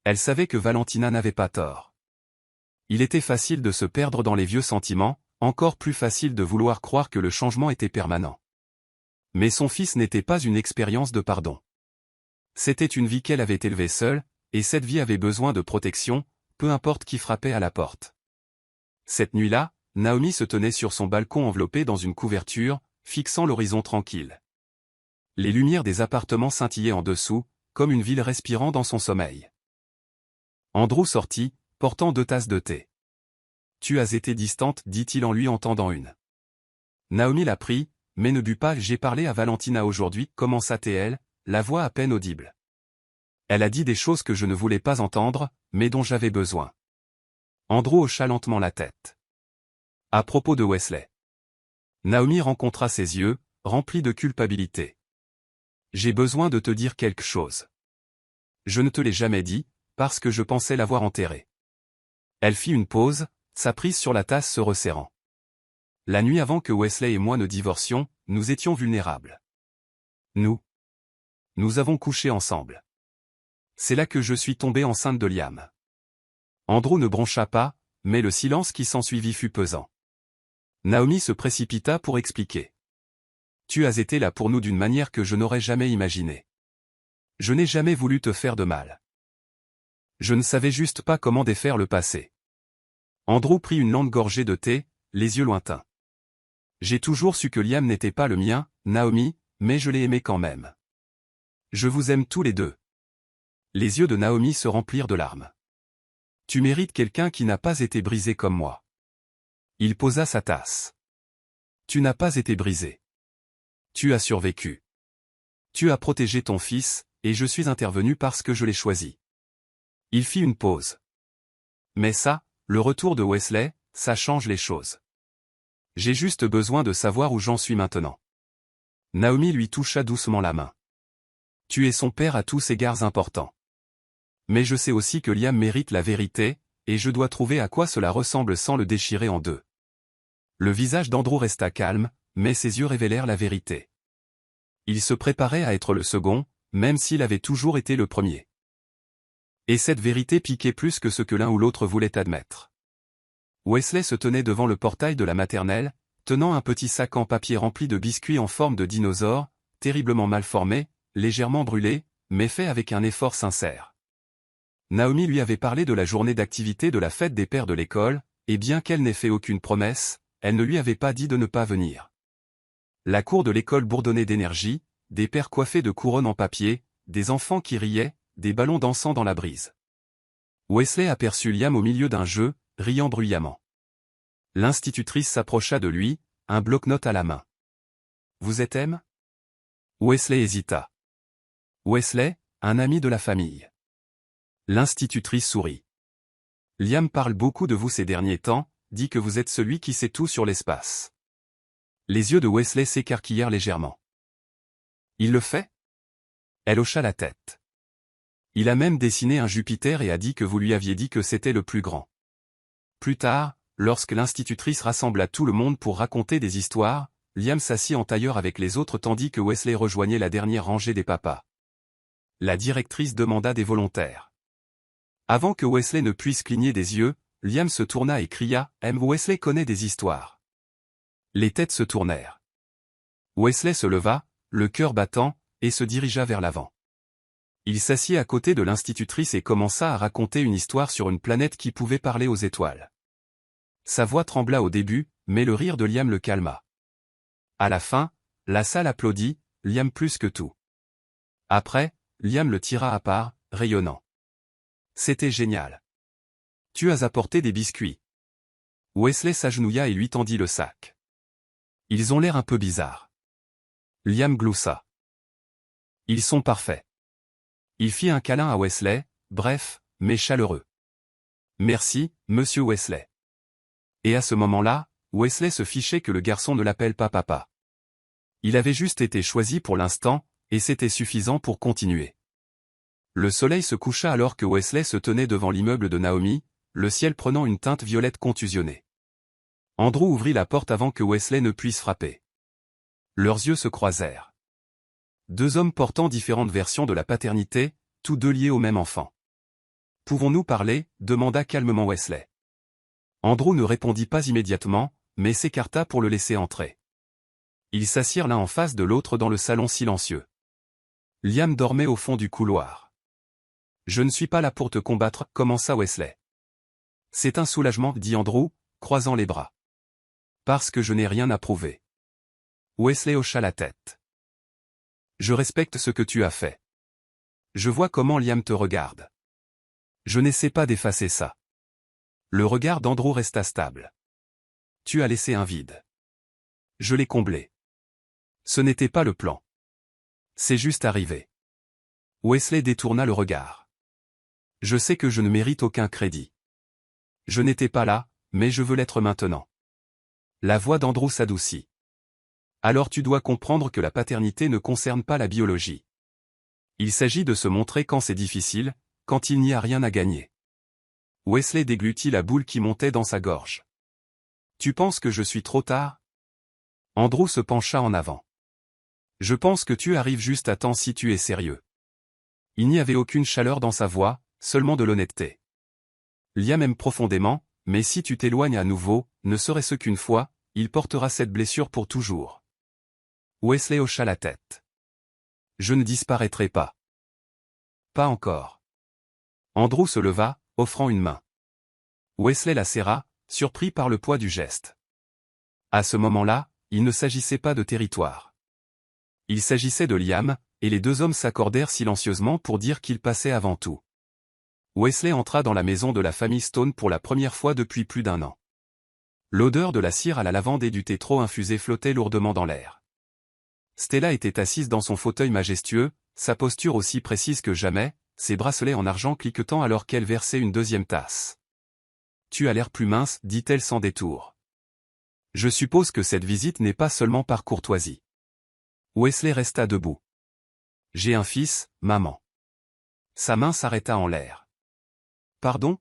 Elle savait que Valentina n'avait pas tort. Il était facile de se perdre dans les vieux sentiments, encore plus facile de vouloir croire que le changement était permanent. Mais son fils n'était pas une expérience de pardon. C'était une vie qu'elle avait élevée seule, et cette vie avait besoin de protection, peu importe qui frappait à la porte. Cette nuit-là, Naomi se tenait sur son balcon enveloppée dans une couverture, fixant l'horizon tranquille. Les lumières des appartements scintillaient en dessous, comme une ville respirant dans son sommeil. Andrew sortit, portant 2 tasses de thé. « Tu as été distante, dit-il en lui en tendant une. Naomi la prit, mais ne but pas. J'ai parlé à Valentina aujourd'hui, commença-t-elle, la voix à peine audible. Elle a dit des choses que je ne voulais pas entendre, mais dont j'avais besoin. Andrew hocha lentement la tête. À propos de Wesley. Naomi rencontra ses yeux, remplis de culpabilité. J'ai besoin de te dire quelque chose. Je ne te l'ai jamais dit, parce que je pensais l'avoir enterré. Elle fit une pause, sa prise sur la tasse se resserrant. La nuit avant que Wesley et moi ne divorcions, nous étions vulnérables. Nous avons couché ensemble. C'est là que je suis tombée enceinte de Liam. Andrew ne broncha pas, mais le silence qui s'ensuivit fut pesant. Naomi se précipita pour expliquer. Tu as été là pour nous d'une manière que je n'aurais jamais imaginée. Je n'ai jamais voulu te faire de mal. Je ne savais juste pas comment défaire le passé. Andrew prit une lente gorgée de thé, les yeux lointains. J'ai toujours su que Liam n'était pas le mien, Naomi, mais je l'ai aimé quand même. Je vous aime tous les deux. Les yeux de Naomi se remplirent de larmes. Tu mérites quelqu'un qui n'a pas été brisé comme moi. Il posa sa tasse. Tu n'as pas été brisé. Tu as survécu. Tu as protégé ton fils, et je suis intervenu parce que je l'ai choisi. Il fit une pause. Mais ça, le retour de Wesley, ça change les choses. J'ai juste besoin de savoir où j'en suis maintenant. Naomi lui toucha doucement la main. Tu es son père à tous égards importants. Mais je sais aussi que Liam mérite la vérité, et je dois trouver à quoi cela ressemble sans le déchirer en deux. Le visage d'Andrew resta calme, mais ses yeux révélèrent la vérité. Il se préparait à être le second, même s'il avait toujours été le premier. Et cette vérité piquait plus que ce que l'un ou l'autre voulait admettre. Wesley se tenait devant le portail de la maternelle, tenant un petit sac en papier rempli de biscuits en forme de dinosaure, terriblement mal formé, légèrement brûlé, mais fait avec un effort sincère. Naomi lui avait parlé de la journée d'activité de la fête des pères de l'école, et bien qu'elle n'ait fait aucune promesse, elle ne lui avait pas dit de ne pas venir. La cour de l'école bourdonnait d'énergie, des pères coiffés de couronnes en papier, des enfants qui riaient, des ballons dansant dans la brise. Wesley aperçut Liam au milieu d'un jeu, riant bruyamment. L'institutrice s'approcha de lui, un bloc-notes à la main. « Vous êtes M ?» Wesley hésita. « Wesley, un ami de la famille. » L'institutrice sourit. « Liam parle beaucoup de vous ces derniers temps, dit que vous êtes celui qui sait tout sur l'espace. » Les yeux de Wesley s'écarquillèrent légèrement. « Il le fait ?» Elle hocha la tête. « Il a même dessiné un Jupiter et a dit que vous lui aviez dit que c'était le plus grand. » Plus tard, lorsque l'institutrice rassembla tout le monde pour raconter des histoires, Liam s'assit en tailleur avec les autres tandis que Wesley rejoignait la dernière rangée des papas. La directrice demanda des volontaires. Avant que Wesley ne puisse cligner des yeux, Liam se tourna et cria « Wesley connaît des histoires. » Les têtes se tournèrent. Wesley se leva, le cœur battant, et se dirigea vers l'avant. Il s'assit à côté de l'institutrice et commença à raconter une histoire sur une planète qui pouvait parler aux étoiles. Sa voix trembla au début, mais le rire de Liam le calma. À la fin, la salle applaudit, Liam plus que tout. Après, Liam le tira à part, rayonnant. C'était génial. Tu as apporté des biscuits. Wesley s'agenouilla et lui tendit le sac. Ils ont l'air un peu bizarres. Liam gloussa. Ils sont parfaits. Il fit un câlin à Wesley, bref, mais chaleureux. Merci, monsieur Wesley. Et à ce moment-là, Wesley se fichait que le garçon ne l'appelle pas papa. Il avait juste été choisi pour l'instant, et c'était suffisant pour continuer. Le soleil se coucha alors que Wesley se tenait devant l'immeuble de Naomi, le ciel prenant une teinte violette contusionnée. Andrew ouvrit la porte avant que Wesley ne puisse frapper. Leurs yeux se croisèrent. Deux hommes portant différentes versions de la paternité, tous deux liés au même enfant. « Pouvons-nous parler » demanda calmement Wesley. Andrew ne répondit pas immédiatement, mais s'écarta pour le laisser entrer. Ils s'assirent l'un en face de l'autre dans le salon silencieux. Liam dormait au fond du couloir. « Je ne suis pas là pour te combattre » commença Wesley. « C'est un soulagement » dit Andrew, croisant les bras. « Parce que je n'ai rien à prouver. » Wesley hocha la tête. « Je respecte ce que tu as fait. Je vois comment Liam te regarde. Je n'essaie pas d'effacer ça. » Le regard d'Andrew resta stable. « Tu as laissé un vide. Je l'ai comblé. Ce n'était pas le plan. C'est juste arrivé. » Wesley détourna le regard. « Je sais que je ne mérite aucun crédit. Je n'étais pas là, mais je veux l'être maintenant. » La voix d'Andrew s'adoucit. « Alors tu dois comprendre que la paternité ne concerne pas la biologie. Il s'agit de se montrer quand c'est difficile, quand il n'y a rien à gagner. » Wesley déglutit la boule qui montait dans sa gorge. « Tu penses que je suis trop tard ?» Andrew se pencha en avant. « Je pense que tu arrives juste à temps si tu es sérieux. » Il n'y avait aucune chaleur dans sa voix, seulement de l'honnêteté. Liam aime profondément, mais si tu t'éloignes à nouveau, ne serait-ce qu'une fois, il portera cette blessure pour toujours. Wesley hocha la tête. « Je ne disparaîtrai pas. » « Pas encore. » Andrew se leva, offrant une main. Wesley la serra, surpris par le poids du geste. À ce moment-là, il ne s'agissait pas de territoire. Il s'agissait de Liam, et les deux hommes s'accordèrent silencieusement pour dire qu'ils passaient avant tout. Wesley entra dans la maison de la famille Stone pour la première fois depuis plus d'1 an. L'odeur de la cire à la lavande et du thé trop infusé flottait lourdement dans l'air. Stella était assise dans son fauteuil majestueux, sa posture aussi précise que jamais, ses bracelets en argent cliquetant alors qu'elle versait une deuxième tasse. « Tu as l'air plus mince » dit-elle sans détour. « Je suppose que cette visite n'est pas seulement par courtoisie. » Wesley resta debout. « J'ai un fils, maman. » Sa main s'arrêta en l'air. « Pardon ?»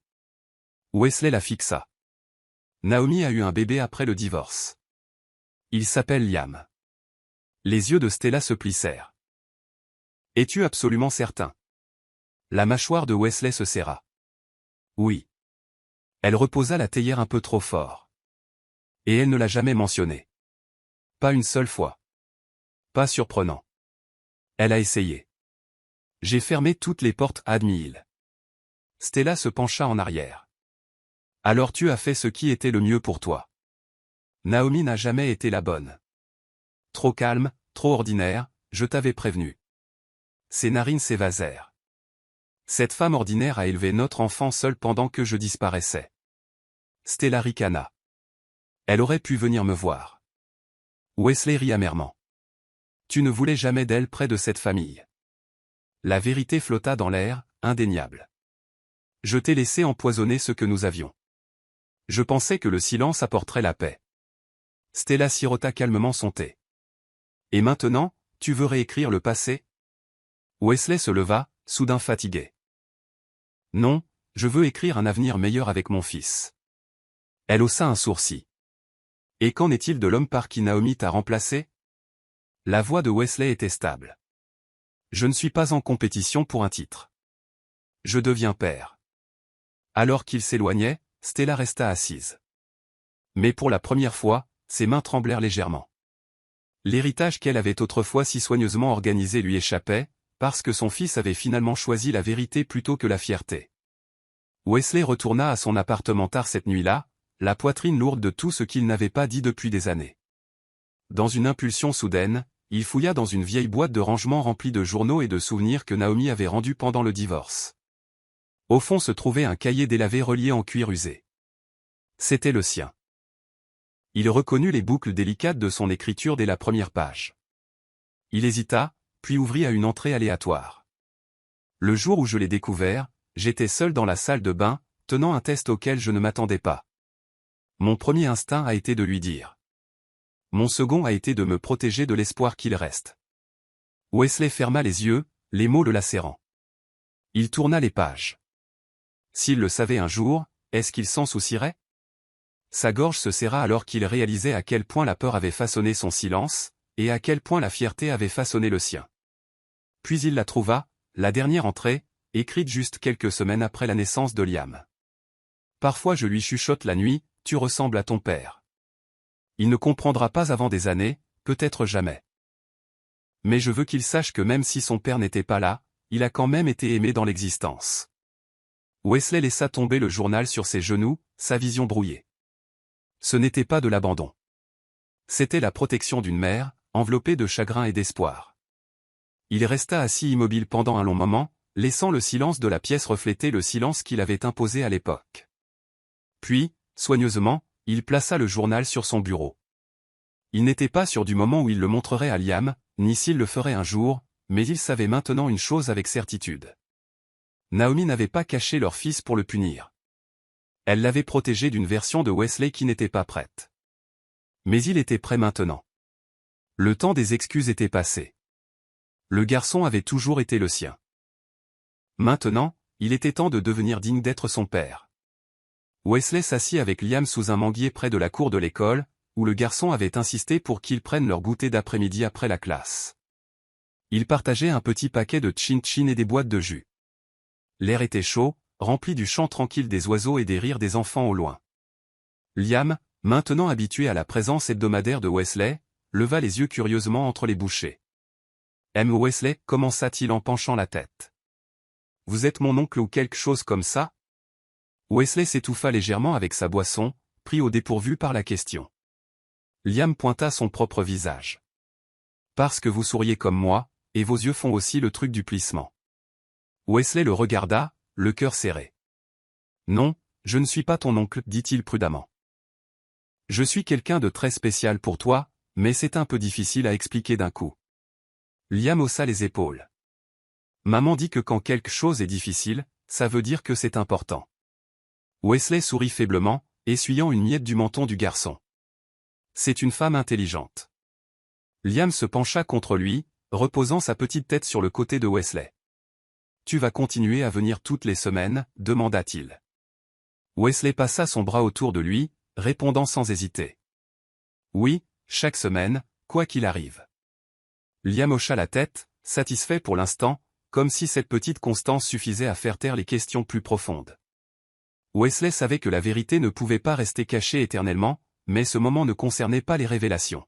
Wesley la fixa. « Naomi a eu un bébé après le divorce. Il s'appelle Liam. » Les yeux de Stella se plissèrent. « Es-tu absolument certain ?» La mâchoire de Wesley se serra. « Oui. » Elle reposa la théière un peu trop fort. « Et elle ne l'a jamais mentionné. Pas une seule fois. Pas surprenant. Elle a essayé. J'ai fermé toutes les portes admis-il. » Stella se pencha en arrière. « Alors tu as fait ce qui était le mieux pour toi. Naomi n'a jamais été la bonne. Trop calme, trop ordinaire, je t'avais prévenu. » Ses narines s'évasèrent. « Cette femme ordinaire a élevé notre enfant seule pendant que je disparaissais. » Stella ricana. « Elle aurait pu venir me voir. » Wesley rit amèrement. « Tu ne voulais jamais d'elle près de cette famille. » La vérité flotta dans l'air, indéniable. « Je t'ai laissé empoisonner ce que nous avions. Je pensais que le silence apporterait la paix. » Stella sirota calmement son thé. « Et maintenant, tu veux réécrire le passé ?» Wesley se leva, soudain fatigué. « Non, je veux écrire un avenir meilleur avec mon fils. » Elle haussa un sourcil. « Et qu'en est-il de l'homme par qui Naomi t'a remplacé ?» La voix de Wesley était stable. « Je ne suis pas en compétition pour un titre. Je deviens père. » Alors qu'il s'éloignait, Stella resta assise. Mais pour la première fois, ses mains tremblèrent légèrement. L'héritage qu'elle avait autrefois si soigneusement organisé lui échappait, parce que son fils avait finalement choisi la vérité plutôt que la fierté. Wesley retourna à son appartement tard cette nuit-là, la poitrine lourde de tout ce qu'il n'avait pas dit depuis des années. Dans une impulsion soudaine, il fouilla dans une vieille boîte de rangement remplie de journaux et de souvenirs que Naomi avait rendus pendant le divorce. Au fond se trouvait un cahier délavé relié en cuir usé. C'était le sien. Il reconnut les boucles délicates de son écriture dès la première page. Il hésita, puis ouvrit à une entrée aléatoire. Le jour où je l'ai découvert, j'étais seul dans la salle de bain, tenant un test auquel je ne m'attendais pas. Mon premier instinct a été de lui dire. Mon second a été de me protéger de l'espoir qu'il reste. Wesley ferma les yeux, les mots le lacérant. Il tourna les pages. S'il le savait un jour, est-ce qu'il s'en soucierait? Sa gorge se serra alors qu'il réalisait à quel point la peur avait façonné son silence, et à quel point la fierté avait façonné le sien. Puis il la trouva, la dernière entrée, écrite juste quelques semaines après la naissance de Liam. Parfois je lui chuchote la nuit, tu ressembles à ton père. Il ne comprendra pas avant des années, peut-être jamais. Mais je veux qu'il sache que même si son père n'était pas là, il a quand même été aimé dans l'existence. Wesley laissa tomber le journal sur ses genoux, sa vision brouillée. Ce n'était pas de l'abandon. C'était la protection d'une mère, enveloppée de chagrin et d'espoir. Il resta assis immobile pendant un long moment, laissant le silence de la pièce refléter le silence qu'il avait imposé à l'époque. Puis, soigneusement, il plaça le journal sur son bureau. Il n'était pas sûr du moment où il le montrerait à Liam, ni s'il le ferait un jour, mais il savait maintenant une chose avec certitude. Naomi n'avait pas caché leur fils pour le punir. Elle l'avait protégé d'une version de Wesley qui n'était pas prête. Mais il était prêt maintenant. Le temps des excuses était passé. Le garçon avait toujours été le sien. Maintenant, il était temps de devenir digne d'être son père. Wesley s'assit avec Liam sous un manguier près de la cour de l'école, où le garçon avait insisté pour qu'ils prennent leur goûter d'après-midi après la classe. Ils partageaient un petit paquet de chin-chin et des boîtes de jus. L'air était chaud, rempli du chant tranquille des oiseaux et des rires des enfants au loin. Liam, maintenant habitué à la présence hebdomadaire de Wesley, leva les yeux curieusement entre les bouchées. « Wesley, commença-t-il en penchant la tête. Vous êtes mon oncle ou quelque chose comme ça ?» Wesley s'étouffa légèrement avec sa boisson, pris au dépourvu par la question. Liam pointa son propre visage. « Parce que vous souriez comme moi, et vos yeux font aussi le truc du plissement. » Wesley le regarda, le cœur serré. « Non, je ne suis pas ton oncle, dit-il prudemment. Je suis quelqu'un de très spécial pour toi, mais c'est un peu difficile à expliquer d'un coup. » Liam haussa les épaules. « Maman dit que quand quelque chose est difficile, ça veut dire que c'est important. » Wesley sourit faiblement, essuyant une miette du menton du garçon. « C'est une femme intelligente. » Liam se pencha contre lui, reposant sa petite tête sur le côté de Wesley. « Tu vas continuer à venir toutes les semaines ?» demanda-t-il. Wesley passa son bras autour de lui, répondant sans hésiter. « Oui, chaque semaine, quoi qu'il arrive. » Liam hocha la tête, satisfait pour l'instant, comme si cette petite constance suffisait à faire taire les questions plus profondes. Wesley savait que la vérité ne pouvait pas rester cachée éternellement, mais ce moment ne concernait pas les révélations.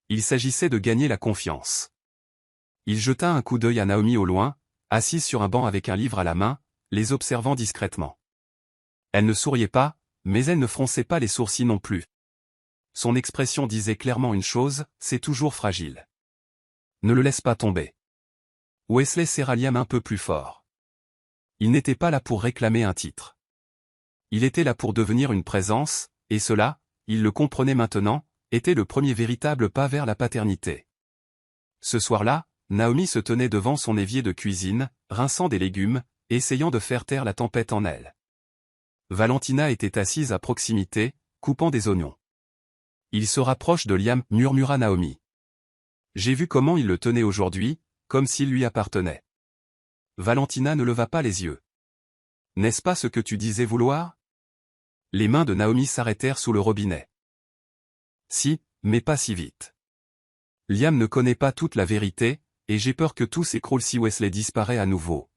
Il s'agissait de gagner la confiance. Il jeta un coup d'œil à Naomi au loin, assise sur un banc avec un livre à la main, les observant discrètement. Elle ne souriait pas, mais elle ne fronçait pas les sourcils non plus. Son expression disait clairement une chose, c'est toujours fragile. Ne le laisse pas tomber. Wesley serra Liam un peu plus fort. Il n'était pas là pour réclamer un titre. Il était là pour devenir une présence, et cela, il le comprenait maintenant, était le premier véritable pas vers la paternité. Ce soir-là, Naomi se tenait devant son évier de cuisine, rinçant des légumes, essayant de faire taire la tempête en elle. Valentina était assise à proximité, coupant des oignons. « Il se rapproche de Liam » murmura Naomi. « J'ai vu comment il le tenait aujourd'hui, comme s'il lui appartenait. » Valentina ne leva pas les yeux. « N'est-ce pas ce que tu disais vouloir ?» Les mains de Naomi s'arrêtèrent sous le robinet. « Si, mais pas si vite. Liam ne connaît pas toute la vérité, et j'ai peur que tout s'écroule si Wesley disparaît à nouveau. »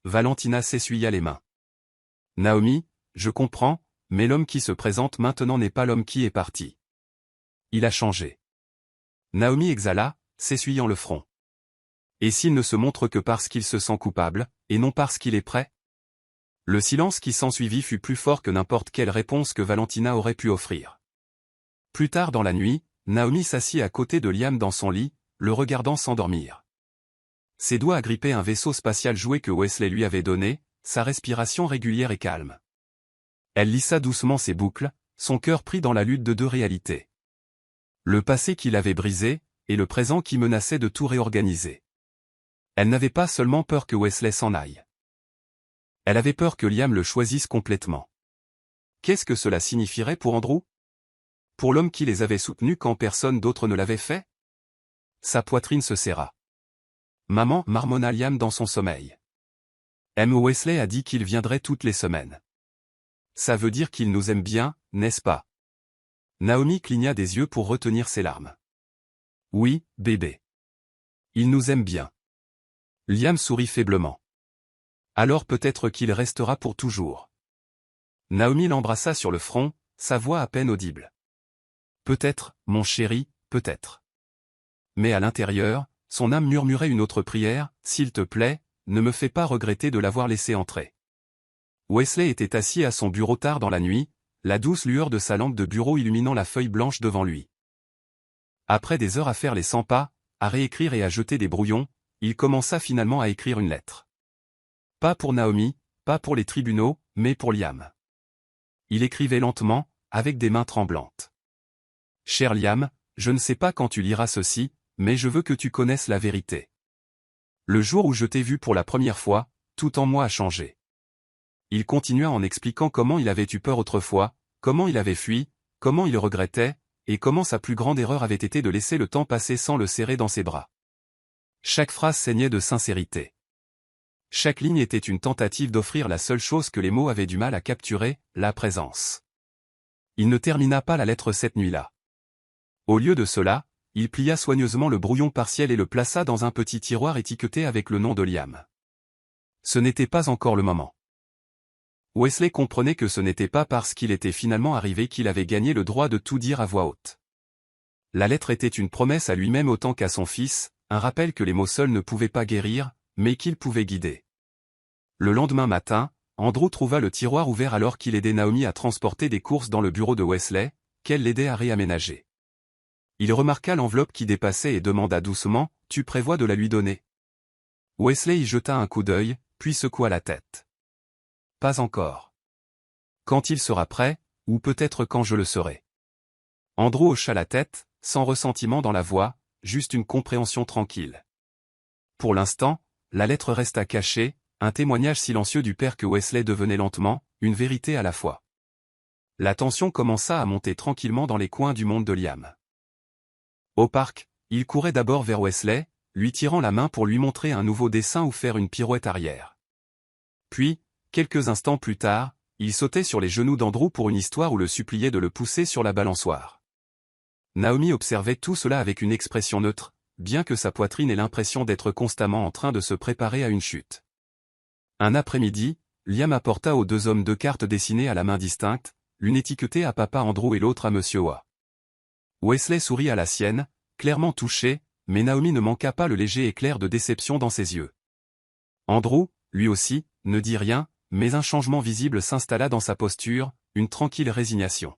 Valentina s'essuya les mains. « Naomi, je comprends, mais l'homme qui se présente maintenant n'est pas l'homme qui est parti. Il a changé. » Naomi exhala, s'essuyant le front. Et s'il ne se montre que parce qu'il se sent coupable, et non parce qu'il est prêt? Le silence qui s'ensuivit fut plus fort que n'importe quelle réponse que Valentina aurait pu offrir. Plus tard dans la nuit, Naomi s'assit à côté de Liam dans son lit, le regardant s'endormir. Ses doigts agrippaient un vaisseau spatial jouet que Wesley lui avait donné, sa respiration régulière et calme. Elle lissa doucement ses boucles, son cœur pris dans la lutte de deux réalités. Le passé qui l'avait brisé, et le présent qui menaçait de tout réorganiser. Elle n'avait pas seulement peur que Wesley s'en aille. Elle avait peur que Liam le choisisse complètement. Qu'est-ce que cela signifierait pour Andrew? Pour l'homme qui les avait soutenus quand personne d'autre ne l'avait fait? Sa poitrine se serra. Maman, marmonna Liam dans son sommeil. Wesley a dit qu'il viendrait toutes les semaines. Ça veut dire qu'il nous aime bien, n'est-ce pas? Naomi cligna des yeux pour retenir ses larmes. Oui, bébé. Il nous aime bien. Liam sourit faiblement. Alors peut-être qu'il restera pour toujours. Naomi l'embrassa sur le front, sa voix à peine audible. Peut-être, mon chéri, peut-être. Mais à l'intérieur, son âme murmurait une autre prière, s'il te plaît, ne me fais pas regretter de l'avoir laissé entrer. Wesley était assis à son bureau tard dans la nuit, la douce lueur de sa lampe de bureau illuminant la feuille blanche devant lui. Après des heures à faire les 100 pas, à réécrire et à jeter des brouillons, il commença finalement à écrire une lettre. Pas pour Naomi, pas pour les tribunaux, mais pour Liam. Il écrivait lentement, avec des mains tremblantes. Cher Liam, je ne sais pas quand tu liras ceci, mais je veux que tu connaisses la vérité. Le jour où je t'ai vu pour la première fois, tout en moi a changé. Il continua en expliquant comment il avait eu peur autrefois, comment il avait fui, comment il regrettait, et comment sa plus grande erreur avait été de laisser le temps passer sans le serrer dans ses bras. Chaque phrase saignait de sincérité. Chaque ligne était une tentative d'offrir la seule chose que les mots avaient du mal à capturer, la présence. Il ne termina pas la lettre cette nuit-là. Au lieu de cela, il plia soigneusement le brouillon partiel et le plaça dans un petit tiroir étiqueté avec le nom de Liam. Ce n'était pas encore le moment. Wesley comprenait que ce n'était pas parce qu'il était finalement arrivé qu'il avait gagné le droit de tout dire à voix haute. La lettre était une promesse à lui-même autant qu'à son fils, un rappel que les mots seuls ne pouvaient pas guérir, mais qu'ils pouvaient guider. Le lendemain matin, Andrew trouva le tiroir ouvert alors qu'il aidait Naomi à transporter des courses dans le bureau de Wesley, qu'elle l'aidait à réaménager. Il remarqua l'enveloppe qui dépassait et demanda doucement, « Tu prévois de la lui donner ?» Wesley y jeta un coup d'œil, puis secoua la tête. « Pas encore. Quand il sera prêt, ou peut-être quand je le serai. » Andrew hocha la tête, sans ressentiment dans la voix, juste une compréhension tranquille. Pour l'instant, la lettre resta cachée, un témoignage silencieux du père que Wesley devenait lentement, une vérité à la fois. La tension commença à monter tranquillement dans les coins du monde de Liam. Au parc, il courait d'abord vers Wesley, lui tirant la main pour lui montrer un nouveau dessin ou faire une pirouette arrière. Puis, quelques instants plus tard, il sautait sur les genoux d'Andrew pour une histoire ou le suppliait de le pousser sur la balançoire. Naomi observait tout cela avec une expression neutre, bien que sa poitrine ait l'impression d'être constamment en train de se préparer à une chute. Un après-midi, Liam apporta aux deux hommes deux cartes dessinées à la main distinctes, l'une étiquetée à papa Andrew et l'autre à monsieur Oa. Wesley sourit à la sienne, clairement touché, mais Naomi ne manqua pas le léger éclair de déception dans ses yeux. Andrew, lui aussi, ne dit rien, mais un changement visible s'installa dans sa posture, une tranquille résignation.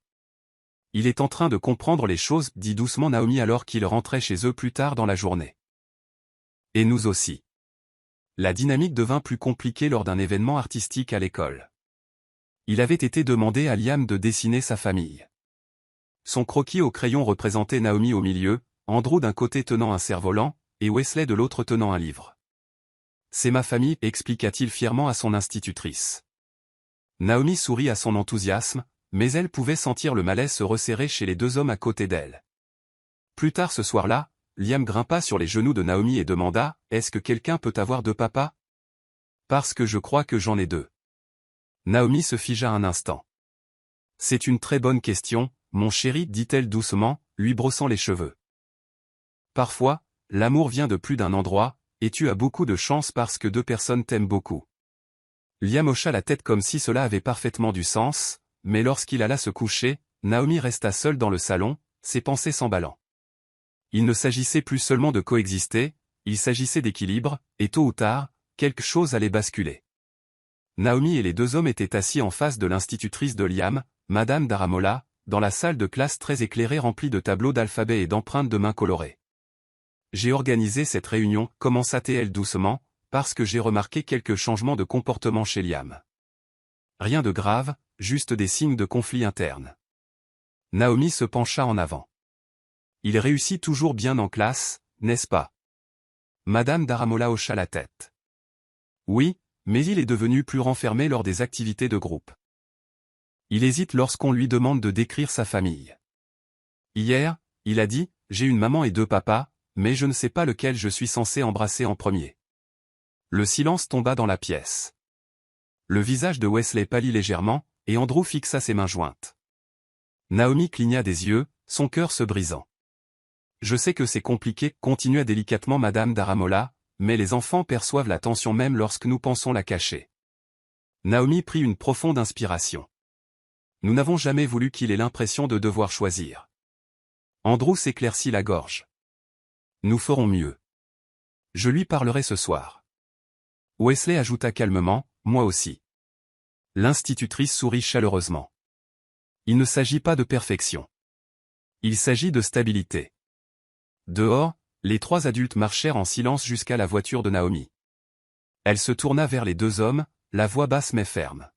Il est en train de comprendre les choses, dit doucement Naomi alors qu'ils rentraient chez eux plus tard dans la journée. Et nous aussi. La dynamique devint plus compliquée lors d'un événement artistique à l'école. Il avait été demandé à Liam de dessiner sa famille. Son croquis au crayon représentait Naomi au milieu, Andrew d'un côté tenant un cerf-volant, et Wesley de l'autre tenant un livre. « C'est ma famille », expliqua-t-il fièrement à son institutrice. Naomi sourit à son enthousiasme, mais elle pouvait sentir le malaise se resserrer chez les deux hommes à côté d'elle. Plus tard ce soir-là, Liam grimpa sur les genoux de Naomi et demanda, « Est-ce que quelqu'un peut avoir deux papas ? » « Parce que je crois que j'en ai deux. » Naomi se figea un instant. « C'est une très bonne question, mon chéri, dit-elle doucement, lui brossant les cheveux. Parfois, l'amour vient de plus d'un endroit, et tu as beaucoup de chance parce que deux personnes t'aiment beaucoup. » Liam hocha la tête comme si cela avait parfaitement du sens, mais lorsqu'il alla se coucher, Naomi resta seule dans le salon, ses pensées s'emballant. Il ne s'agissait plus seulement de coexister, Il s'agissait d'équilibre, et tôt ou tard, quelque chose allait basculer. Naomi et les deux hommes étaient assis en face de l'institutrice de Liam, Madame Daramola, dans la salle de classe très éclairée remplie de tableaux d'alphabet et d'empreintes de mains colorées. J'ai organisé cette réunion, commença-t-elle doucement, parce que j'ai remarqué quelques changements de comportement chez Liam. Rien de grave, juste des signes de conflit interne. Naomi se pencha en avant. Il réussit toujours bien en classe, n'est-ce pas? Madame Daramola hocha la tête. Oui, mais il est devenu plus renfermé lors des activités de groupe. Il hésite lorsqu'on lui demande de décrire sa famille. Hier, il a dit, j'ai une maman et deux papas, mais je ne sais pas lequel je suis censé embrasser en premier. Le silence tomba dans la pièce. Le visage de Wesley pâlit légèrement, et Andrew fixa ses mains jointes. Naomi cligna des yeux, son cœur se brisant. Je sais que c'est compliqué, continua délicatement Madame Daramola, mais les enfants perçoivent la tension même lorsque nous pensons la cacher. Naomi prit une profonde inspiration. Nous n'avons jamais voulu qu'il ait l'impression de devoir choisir. Andrew s'éclaircit la gorge. Nous ferons mieux. Je lui parlerai ce soir. Wesley ajouta calmement, moi aussi. L'institutrice sourit chaleureusement. Il ne s'agit pas de perfection. Il s'agit de stabilité. Dehors, les trois adultes marchèrent en silence jusqu'à la voiture de Naomi. Elle se tourna vers les deux hommes, la voix basse mais ferme.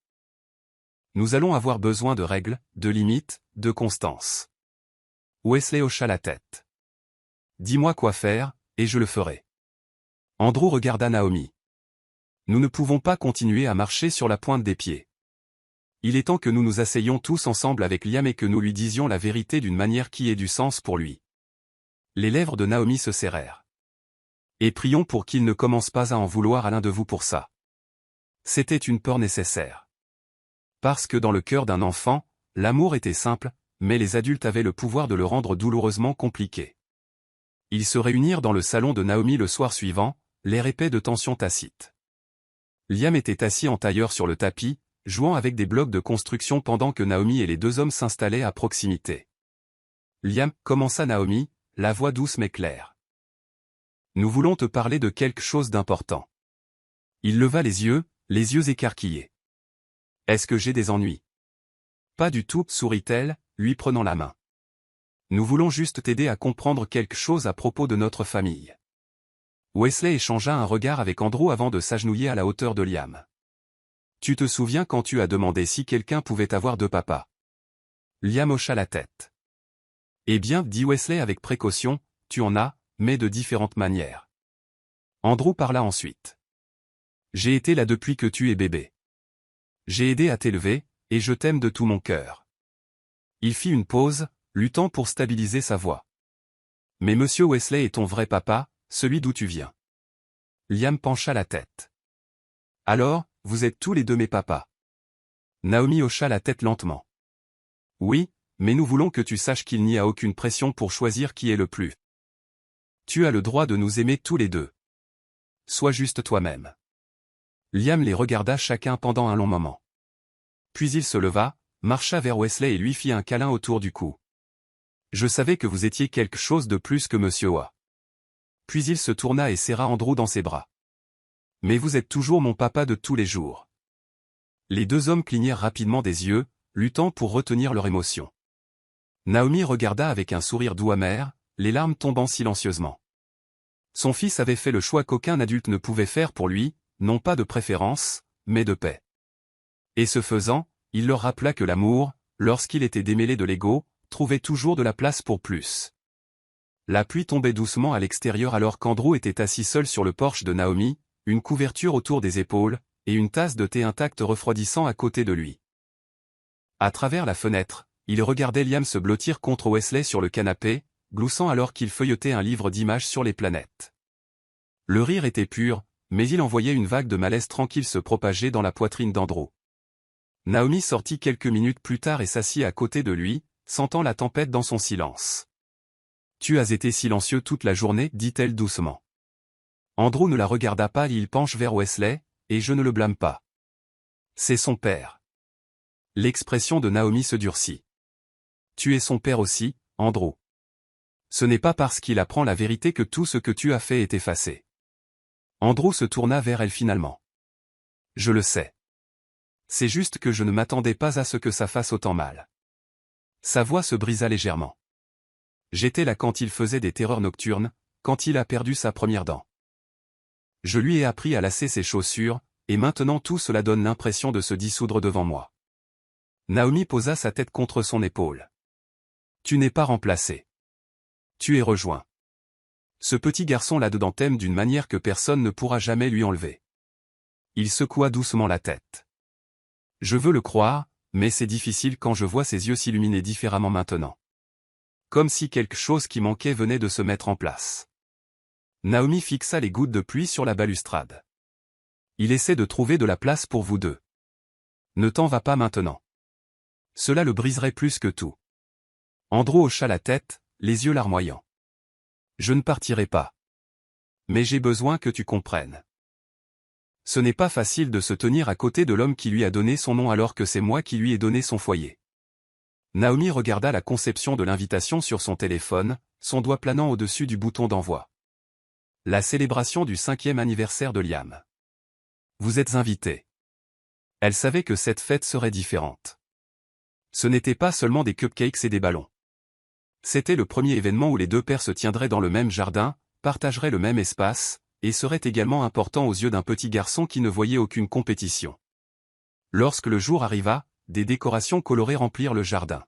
Nous allons avoir besoin de règles, de limites, de constance. Wesley hocha la tête. Dis-moi quoi faire, et je le ferai. Andrew regarda Naomi. Nous ne pouvons pas continuer à marcher sur la pointe des pieds. Il est temps que nous nous asseyions tous ensemble avec Liam et que nous lui disions la vérité d'une manière qui ait du sens pour lui. Les lèvres de Naomi se serrèrent. Et prions pour qu'il ne commence pas à en vouloir à l'un de vous pour ça. C'était une peur nécessaire. Parce que dans le cœur d'un enfant, l'amour était simple, mais les adultes avaient le pouvoir de le rendre douloureusement compliqué. Ils se réunirent dans le salon de Naomi le soir suivant, l'air épais de tension tacite. Liam était assis en tailleur sur le tapis, jouant avec des blocs de construction pendant que Naomi et les deux hommes s'installaient à proximité. Liam, commença Naomi, la voix douce mais claire. Nous voulons te parler de quelque chose d'important. Il leva les yeux écarquillés. Est-ce que j'ai des ennuis? Pas du tout, sourit-elle, lui prenant la main. Nous voulons juste t'aider à comprendre quelque chose à propos de notre famille. Wesley échangea un regard avec Andrew avant de s'agenouiller à la hauteur de Liam. Tu te souviens quand tu as demandé si quelqu'un pouvait avoir deux papas? Liam hocha la tête. Eh bien, dit Wesley avec précaution, tu en as, mais de différentes manières. Andrew parla ensuite. J'ai été là depuis que tu es bébé. J'ai aidé à t'élever, et je t'aime de tout mon cœur. Il fit une pause, luttant pour stabiliser sa voix. Mais Monsieur Wesley est ton vrai papa, celui d'où tu viens. Liam pencha la tête. Alors, vous êtes tous les deux mes papas. Naomi hocha la tête lentement. Oui, mais nous voulons que tu saches qu'il n'y a aucune pression pour choisir qui est le plus. Tu as le droit de nous aimer tous les deux. Sois juste toi-même. Liam les regarda chacun pendant un long moment. Puis il se leva, marcha vers Wesley et lui fit un câlin autour du cou. Je savais que vous étiez quelque chose de plus que Monsieur Oa. Puis il se tourna et serra Andrew dans ses bras. Mais vous êtes toujours mon papa de tous les jours. Les deux hommes clignèrent rapidement des yeux, luttant pour retenir leur émotion. Naomi regarda avec un sourire doux amer, les larmes tombant silencieusement. Son fils avait fait le choix qu'aucun adulte ne pouvait faire pour lui, non pas de préférence, mais de paix. Et ce faisant, il leur rappela que l'amour, lorsqu'il était démêlé de l'ego, trouvait toujours de la place pour plus. La pluie tombait doucement à l'extérieur alors qu'Andrew était assis seul sur le porche de Naomi, une couverture autour des épaules, et une tasse de thé intacte refroidissant à côté de lui. À travers la fenêtre, il regardait Liam se blottir contre Wesley sur le canapé, gloussant alors qu'il feuilletait un livre d'images sur les planètes. Le rire était pur, mais il envoyait une vague de malaise tranquille se propager dans la poitrine d'Andrew. Naomi sortit quelques minutes plus tard et s'assit à côté de lui, sentant la tempête dans son silence. « Tu as été silencieux toute la journée, dit-elle doucement. Andrew ne la regarda pas et il penche vers Wesley, et je ne le blâme pas. C'est son père. L'expression de Naomi se durcit. Tu es son père aussi, Andrew. Ce n'est pas parce qu'il apprend la vérité que tout ce que tu as fait est effacé. Andrew se tourna vers elle finalement. Je le sais. C'est juste que je ne m'attendais pas à ce que ça fasse autant mal. Sa voix se brisa légèrement. J'étais là quand il faisait des terreurs nocturnes, quand il a perdu sa première dent. Je lui ai appris à lasser ses chaussures, et maintenant tout cela donne l'impression de se dissoudre devant moi. Naomi posa sa tête contre son épaule. Tu n'es pas remplacé. Tu es rejoint. Ce petit garçon là-dedans t'aime d'une manière que personne ne pourra jamais lui enlever. Il secoua doucement la tête. Je veux le croire, mais c'est difficile quand je vois ses yeux s'illuminer différemment maintenant. Comme si quelque chose qui manquait venait de se mettre en place. Naomi fixa les gouttes de pluie sur la balustrade. Il essaie de trouver de la place pour vous deux. Ne t'en va pas maintenant. Cela le briserait plus que tout. Andrew hocha la tête, les yeux larmoyants. Je ne partirai pas. Mais j'ai besoin que tu comprennes. Ce n'est pas facile de se tenir à côté de l'homme qui lui a donné son nom alors que c'est moi qui lui ai donné son foyer. Naomi regarda la conception de l'invitation sur son téléphone, son doigt planant au-dessus du bouton d'envoi. La célébration du 5e anniversaire de Liam. Vous êtes invités. Elle savait que cette fête serait différente. Ce n'était pas seulement des cupcakes et des ballons. C'était le premier événement où les deux pères se tiendraient dans le même jardin, partageraient le même espace, et serait également important aux yeux d'un petit garçon qui ne voyait aucune compétition. Lorsque le jour arriva, des décorations colorées remplirent le jardin.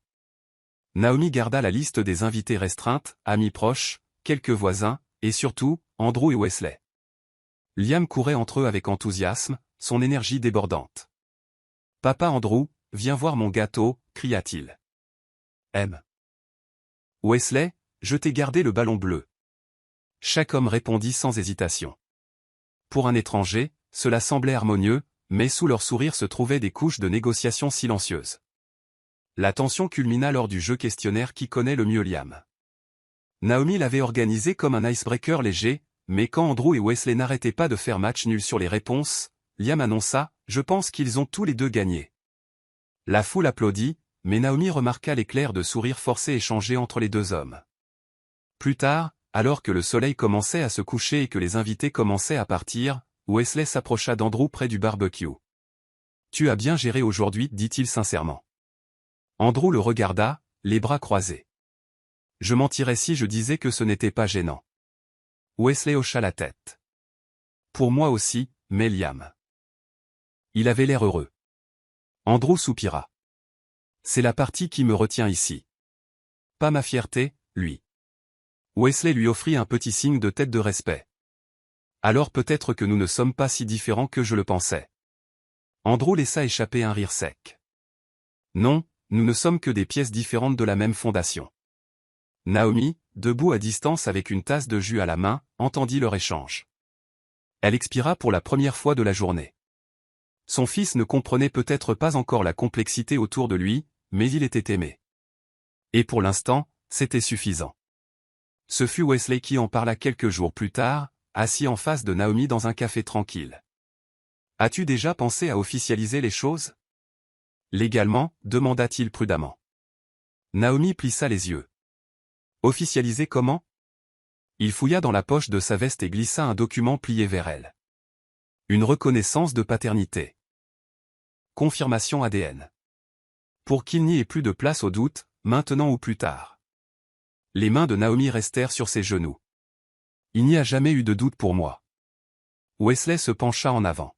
Naomi garda la liste des invités restreinte, amis proches, quelques voisins, et surtout, Andrew et Wesley. Liam courait entre eux avec enthousiasme, son énergie débordante. « Papa Andrew, viens voir mon gâteau », cria-t-il. « M. Wesley, je t'ai gardé le ballon bleu. » Chaque homme répondit sans hésitation. Pour un étranger, cela semblait harmonieux, mais sous leurs sourires se trouvaient des couches de négociations silencieuses. La tension culmina lors du jeu questionnaire qui connaît le mieux Liam. Naomi l'avait organisé comme un icebreaker léger, mais quand Andrew et Wesley n'arrêtaient pas de faire match nul sur les réponses, Liam annonça « Je pense qu'ils ont tous les deux gagné ». La foule applaudit, mais Naomi remarqua l'éclair de sourire forcé échangé entre les deux hommes. Plus tard, alors que le soleil commençait à se coucher et que les invités commençaient à partir, Wesley s'approcha d'Andrew près du barbecue. « Tu as bien géré aujourd'hui, dit-il sincèrement. » Andrew le regarda, les bras croisés. « Je mentirais si je disais que ce n'était pas gênant. » Wesley hocha la tête. « Pour moi aussi, mais Liam. » Il avait l'air heureux. Andrew soupira. « C'est la partie qui me retient ici. Pas ma fierté, lui. » Wesley lui offrit un petit signe de tête de respect. « Alors peut-être que nous ne sommes pas si différents que je le pensais. » Andrew laissa échapper un rire sec. « Non, nous ne sommes que des pièces différentes de la même fondation. » Naomi, debout à distance avec une tasse de jus à la main, entendit leur échange. Elle expira pour la première fois de la journée. Son fils ne comprenait peut-être pas encore la complexité autour de lui, mais il était aimé. Et pour l'instant, c'était suffisant. Ce fut Wesley qui en parla quelques jours plus tard, assis en face de Naomi dans un café tranquille. « As-tu déjà pensé à officialiser les choses ?» Légalement, demanda-t-il prudemment. Naomi plissa les yeux. « Officialiser comment ?» Il fouilla dans la poche de sa veste et glissa un document plié vers elle. Une reconnaissance de paternité. Confirmation ADN. Pour qu'il n'y ait plus de place au doute, maintenant ou plus tard. Les mains de Naomi restèrent sur ses genoux. Il n'y a jamais eu de doute pour moi. Wesley se pencha en avant.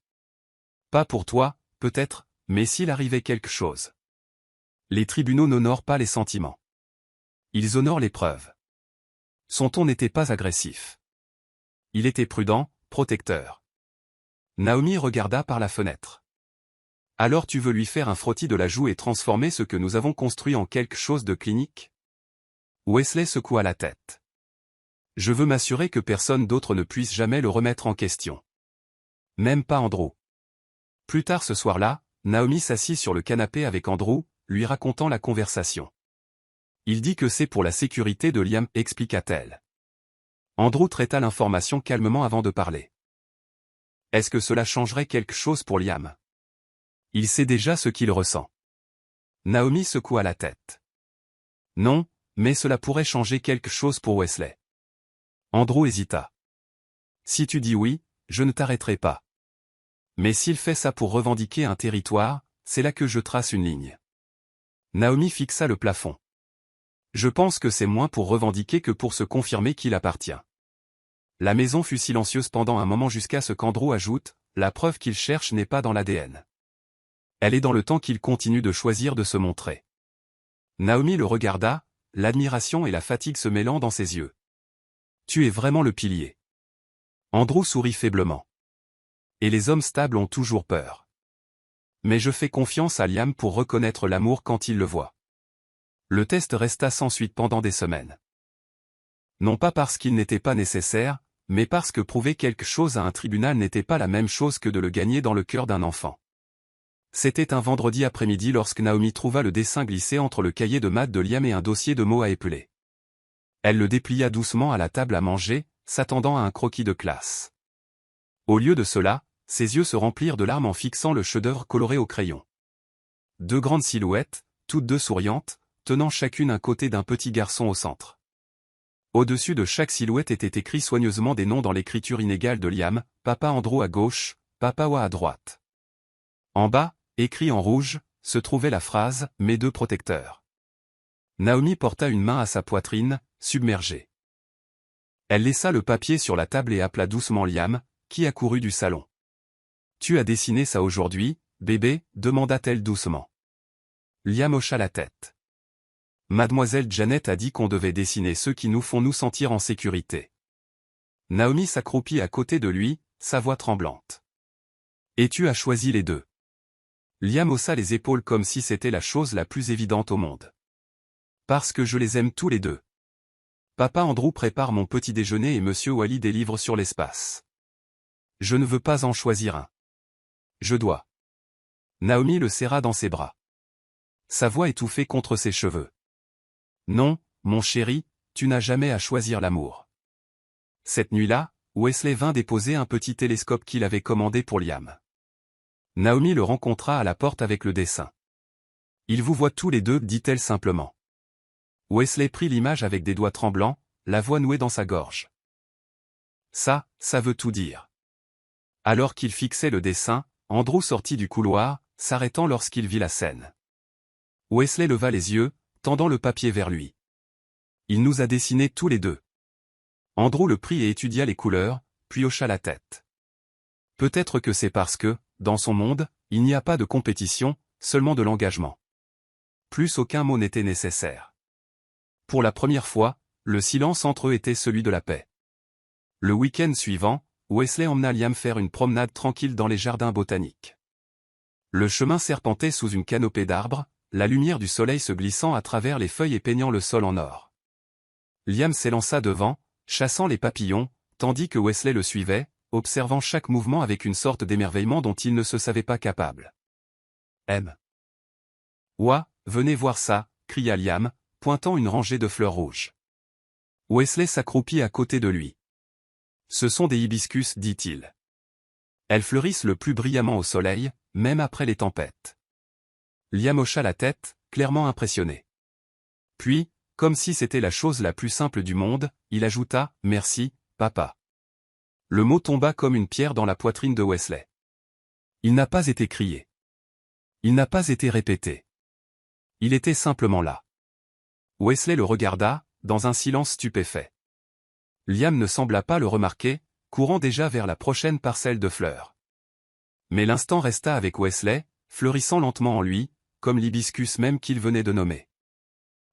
Pas pour toi, peut-être, mais s'il arrivait quelque chose. Les tribunaux n'honorent pas les sentiments. Ils honorent les preuves. Son ton n'était pas agressif. Il était prudent, protecteur. Naomi regarda par la fenêtre. Alors tu veux lui faire un frottis de la joue et transformer ce que nous avons construit en quelque chose de clinique ? Wesley secoua la tête. Je veux m'assurer que personne d'autre ne puisse jamais le remettre en question. Même pas Andrew. Plus tard ce soir-là, Naomi s'assit sur le canapé avec Andrew, lui racontant la conversation. Il dit que c'est pour la sécurité de Liam, expliqua-t-elle. Andrew traita l'information calmement avant de parler. Est-ce que cela changerait quelque chose pour Liam ? Il sait déjà ce qu'il ressent. Naomi secoua la tête. Non, mais cela pourrait changer quelque chose pour Wesley. Andrew hésita. Si tu dis oui, je ne t'arrêterai pas. Mais s'il fait ça pour revendiquer un territoire, c'est là que je trace une ligne. Naomi fixa le plafond. Je pense que c'est moins pour revendiquer que pour se confirmer qu'il appartient. La maison fut silencieuse pendant un moment jusqu'à ce qu'Andrew ajoute, la preuve qu'il cherche n'est pas dans l'ADN. Elle est dans le temps qu'il continue de choisir de se montrer. Naomi le regarda, l'admiration et la fatigue se mêlant dans ses yeux. Tu es vraiment le pilier. Andrew sourit faiblement. Et les hommes stables ont toujours peur. Mais je fais confiance à Liam pour reconnaître l'amour quand il le voit. Le test resta sans suite pendant des semaines. Non pas parce qu'il n'était pas nécessaire, mais parce que prouver quelque chose à un tribunal n'était pas la même chose que de le gagner dans le cœur d'un enfant. C'était un vendredi après-midi lorsque Naomi trouva le dessin glissé entre le cahier de maths de Liam et un dossier de mots à épeler. Elle le déplia doucement à la table à manger, s'attendant à un croquis de classe. Au lieu de cela, ses yeux se remplirent de larmes en fixant le chef-d'œuvre coloré au crayon. Deux grandes silhouettes, toutes deux souriantes, tenant chacune un côté d'un petit garçon au centre. Au-dessus de chaque silhouette étaient écrits soigneusement des noms dans l'écriture inégale de Liam, Papa Andrew à gauche, Papa Wa à droite. En bas, écrit en rouge, se trouvait la phrase « Mes deux protecteurs ». Naomi porta une main à sa poitrine, submergée. Elle laissa le papier sur la table et appela doucement Liam, qui accourut du salon. « Tu as dessiné ça aujourd'hui, bébé ?» demanda-t-elle doucement. Liam hocha la tête. Mademoiselle Janet a dit qu'on devait dessiner ceux qui nous font nous sentir en sécurité. Naomi s'accroupit à côté de lui, sa voix tremblante. Et tu as choisi les deux. Liam haussa les épaules comme si c'était la chose la plus évidente au monde. Parce que je les aime tous les deux. Papa Andrew prépare mon petit déjeuner et Monsieur Wally des livres sur l'espace. Je ne veux pas en choisir un. Je dois. Naomi le serra dans ses bras. Sa voix étouffée contre ses cheveux. Non, mon chéri, tu n'as jamais à choisir l'amour. Cette nuit-là, Wesley vint déposer un petit télescope qu'il avait commandé pour Liam. Naomi le rencontra à la porte avec le dessin. Il vous voit tous les deux, dit-elle simplement. Wesley prit l'image avec des doigts tremblants, la voix nouée dans sa gorge. Ça veut tout dire. Alors qu'il fixait le dessin, Andrew sortit du couloir, s'arrêtant lorsqu'il vit la scène. Wesley leva les yeux, tendant le papier vers lui. Il nous a dessinés tous les deux. Andrew le prit et étudia les couleurs, puis hocha la tête. Peut-être que c'est parce que, dans son monde, il n'y a pas de compétition, seulement de l'engagement. Plus aucun mot n'était nécessaire. Pour la première fois, le silence entre eux était celui de la paix. Le week-end suivant, Wesley emmena Liam faire une promenade tranquille dans les jardins botaniques. Le chemin serpentait sous une canopée d'arbres, la lumière du soleil se glissant à travers les feuilles et peignant le sol en or. Liam s'élança devant, chassant les papillons, tandis que Wesley le suivait, observant chaque mouvement avec une sorte d'émerveillement dont il ne se savait pas capable. Ouah, venez voir ça, cria Liam, pointant une rangée de fleurs rouges. Wesley s'accroupit à côté de lui. Ce sont des hibiscus, dit-il. Elles fleurissent le plus brillamment au soleil, même après les tempêtes. Liam hocha la tête, clairement impressionné. Puis, comme si c'était la chose la plus simple du monde, il ajouta « Merci, papa ». Le mot tomba comme une pierre dans la poitrine de Wesley. Il n'a pas été crié. Il n'a pas été répété. Il était simplement là. Wesley le regarda, dans un silence stupéfait. Liam ne sembla pas le remarquer, courant déjà vers la prochaine parcelle de fleurs. Mais l'instant resta avec Wesley, fleurissant lentement en lui, comme l'hibiscus même qu'il venait de nommer.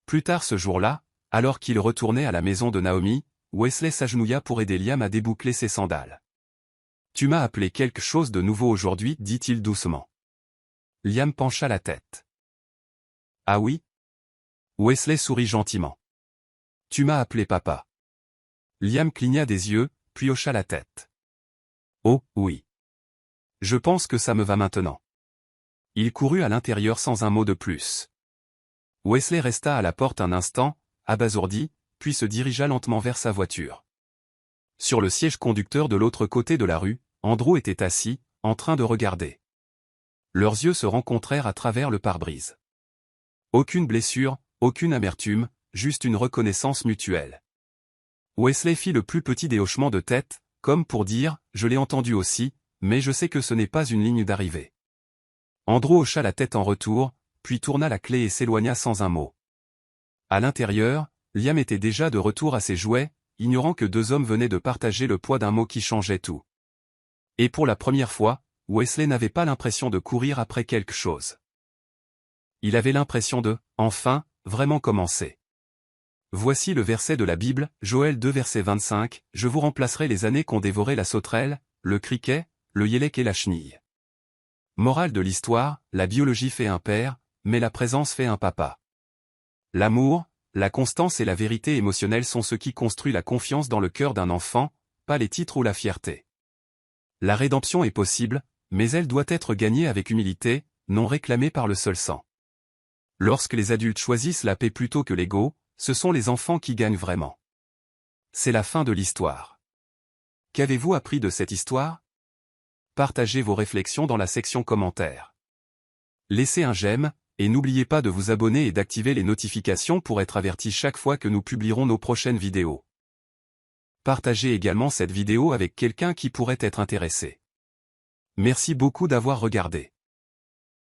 Plus tard ce jour-là, alors qu'il retournait à la maison de Naomi, Wesley s'agenouilla pour aider Liam à déboucler ses sandales. « Tu m'as appelé quelque chose de nouveau aujourd'hui, dit-il doucement. Liam pencha la tête. « Ah oui ?» Wesley sourit gentiment. « Tu m'as appelé papa. » Liam cligna des yeux, puis hocha la tête. « Oh, oui. Je pense que ça me va maintenant. » Il courut à l'intérieur sans un mot de plus. Wesley resta à la porte un instant, abasourdi, puis se dirigea lentement vers sa voiture. Sur le siège conducteur de l'autre côté de la rue, Andrew était assis, en train de regarder. Leurs yeux se rencontrèrent à travers le pare-brise. Aucune blessure, aucune amertume, juste une reconnaissance mutuelle. Wesley fit le plus petit des hochements de tête, comme pour dire « je l'ai entendu aussi, mais je sais que ce n'est pas une ligne d'arrivée ». Andrew hocha la tête en retour, puis tourna la clé et s'éloigna sans un mot. À l'intérieur, Liam était déjà de retour à ses jouets, ignorant que deux hommes venaient de partager le poids d'un mot qui changeait tout. Et pour la première fois, Wesley n'avait pas l'impression de courir après quelque chose. Il avait l'impression de, enfin, vraiment commencer. Voici le verset de la Bible, Joël 2 verset 25, « Je vous remplacerai les années qu'ont dévoré la sauterelle, le criquet, le yélek et la chenille. » Morale de l'histoire, la biologie fait un père, mais la présence fait un papa. L'amour, la constance et la vérité émotionnelle sont ce qui construit la confiance dans le cœur d'un enfant, pas les titres ou la fierté. La rédemption est possible, mais elle doit être gagnée avec humilité, non réclamée par le seul sang. Lorsque les adultes choisissent la paix plutôt que l'ego, ce sont les enfants qui gagnent vraiment. C'est la fin de l'histoire. Qu'avez-vous appris de cette histoire? Partagez vos réflexions dans la section commentaires. Laissez un j'aime, et n'oubliez pas de vous abonner et d'activer les notifications pour être averti chaque fois que nous publierons nos prochaines vidéos. Partagez également cette vidéo avec quelqu'un qui pourrait être intéressé. Merci beaucoup d'avoir regardé.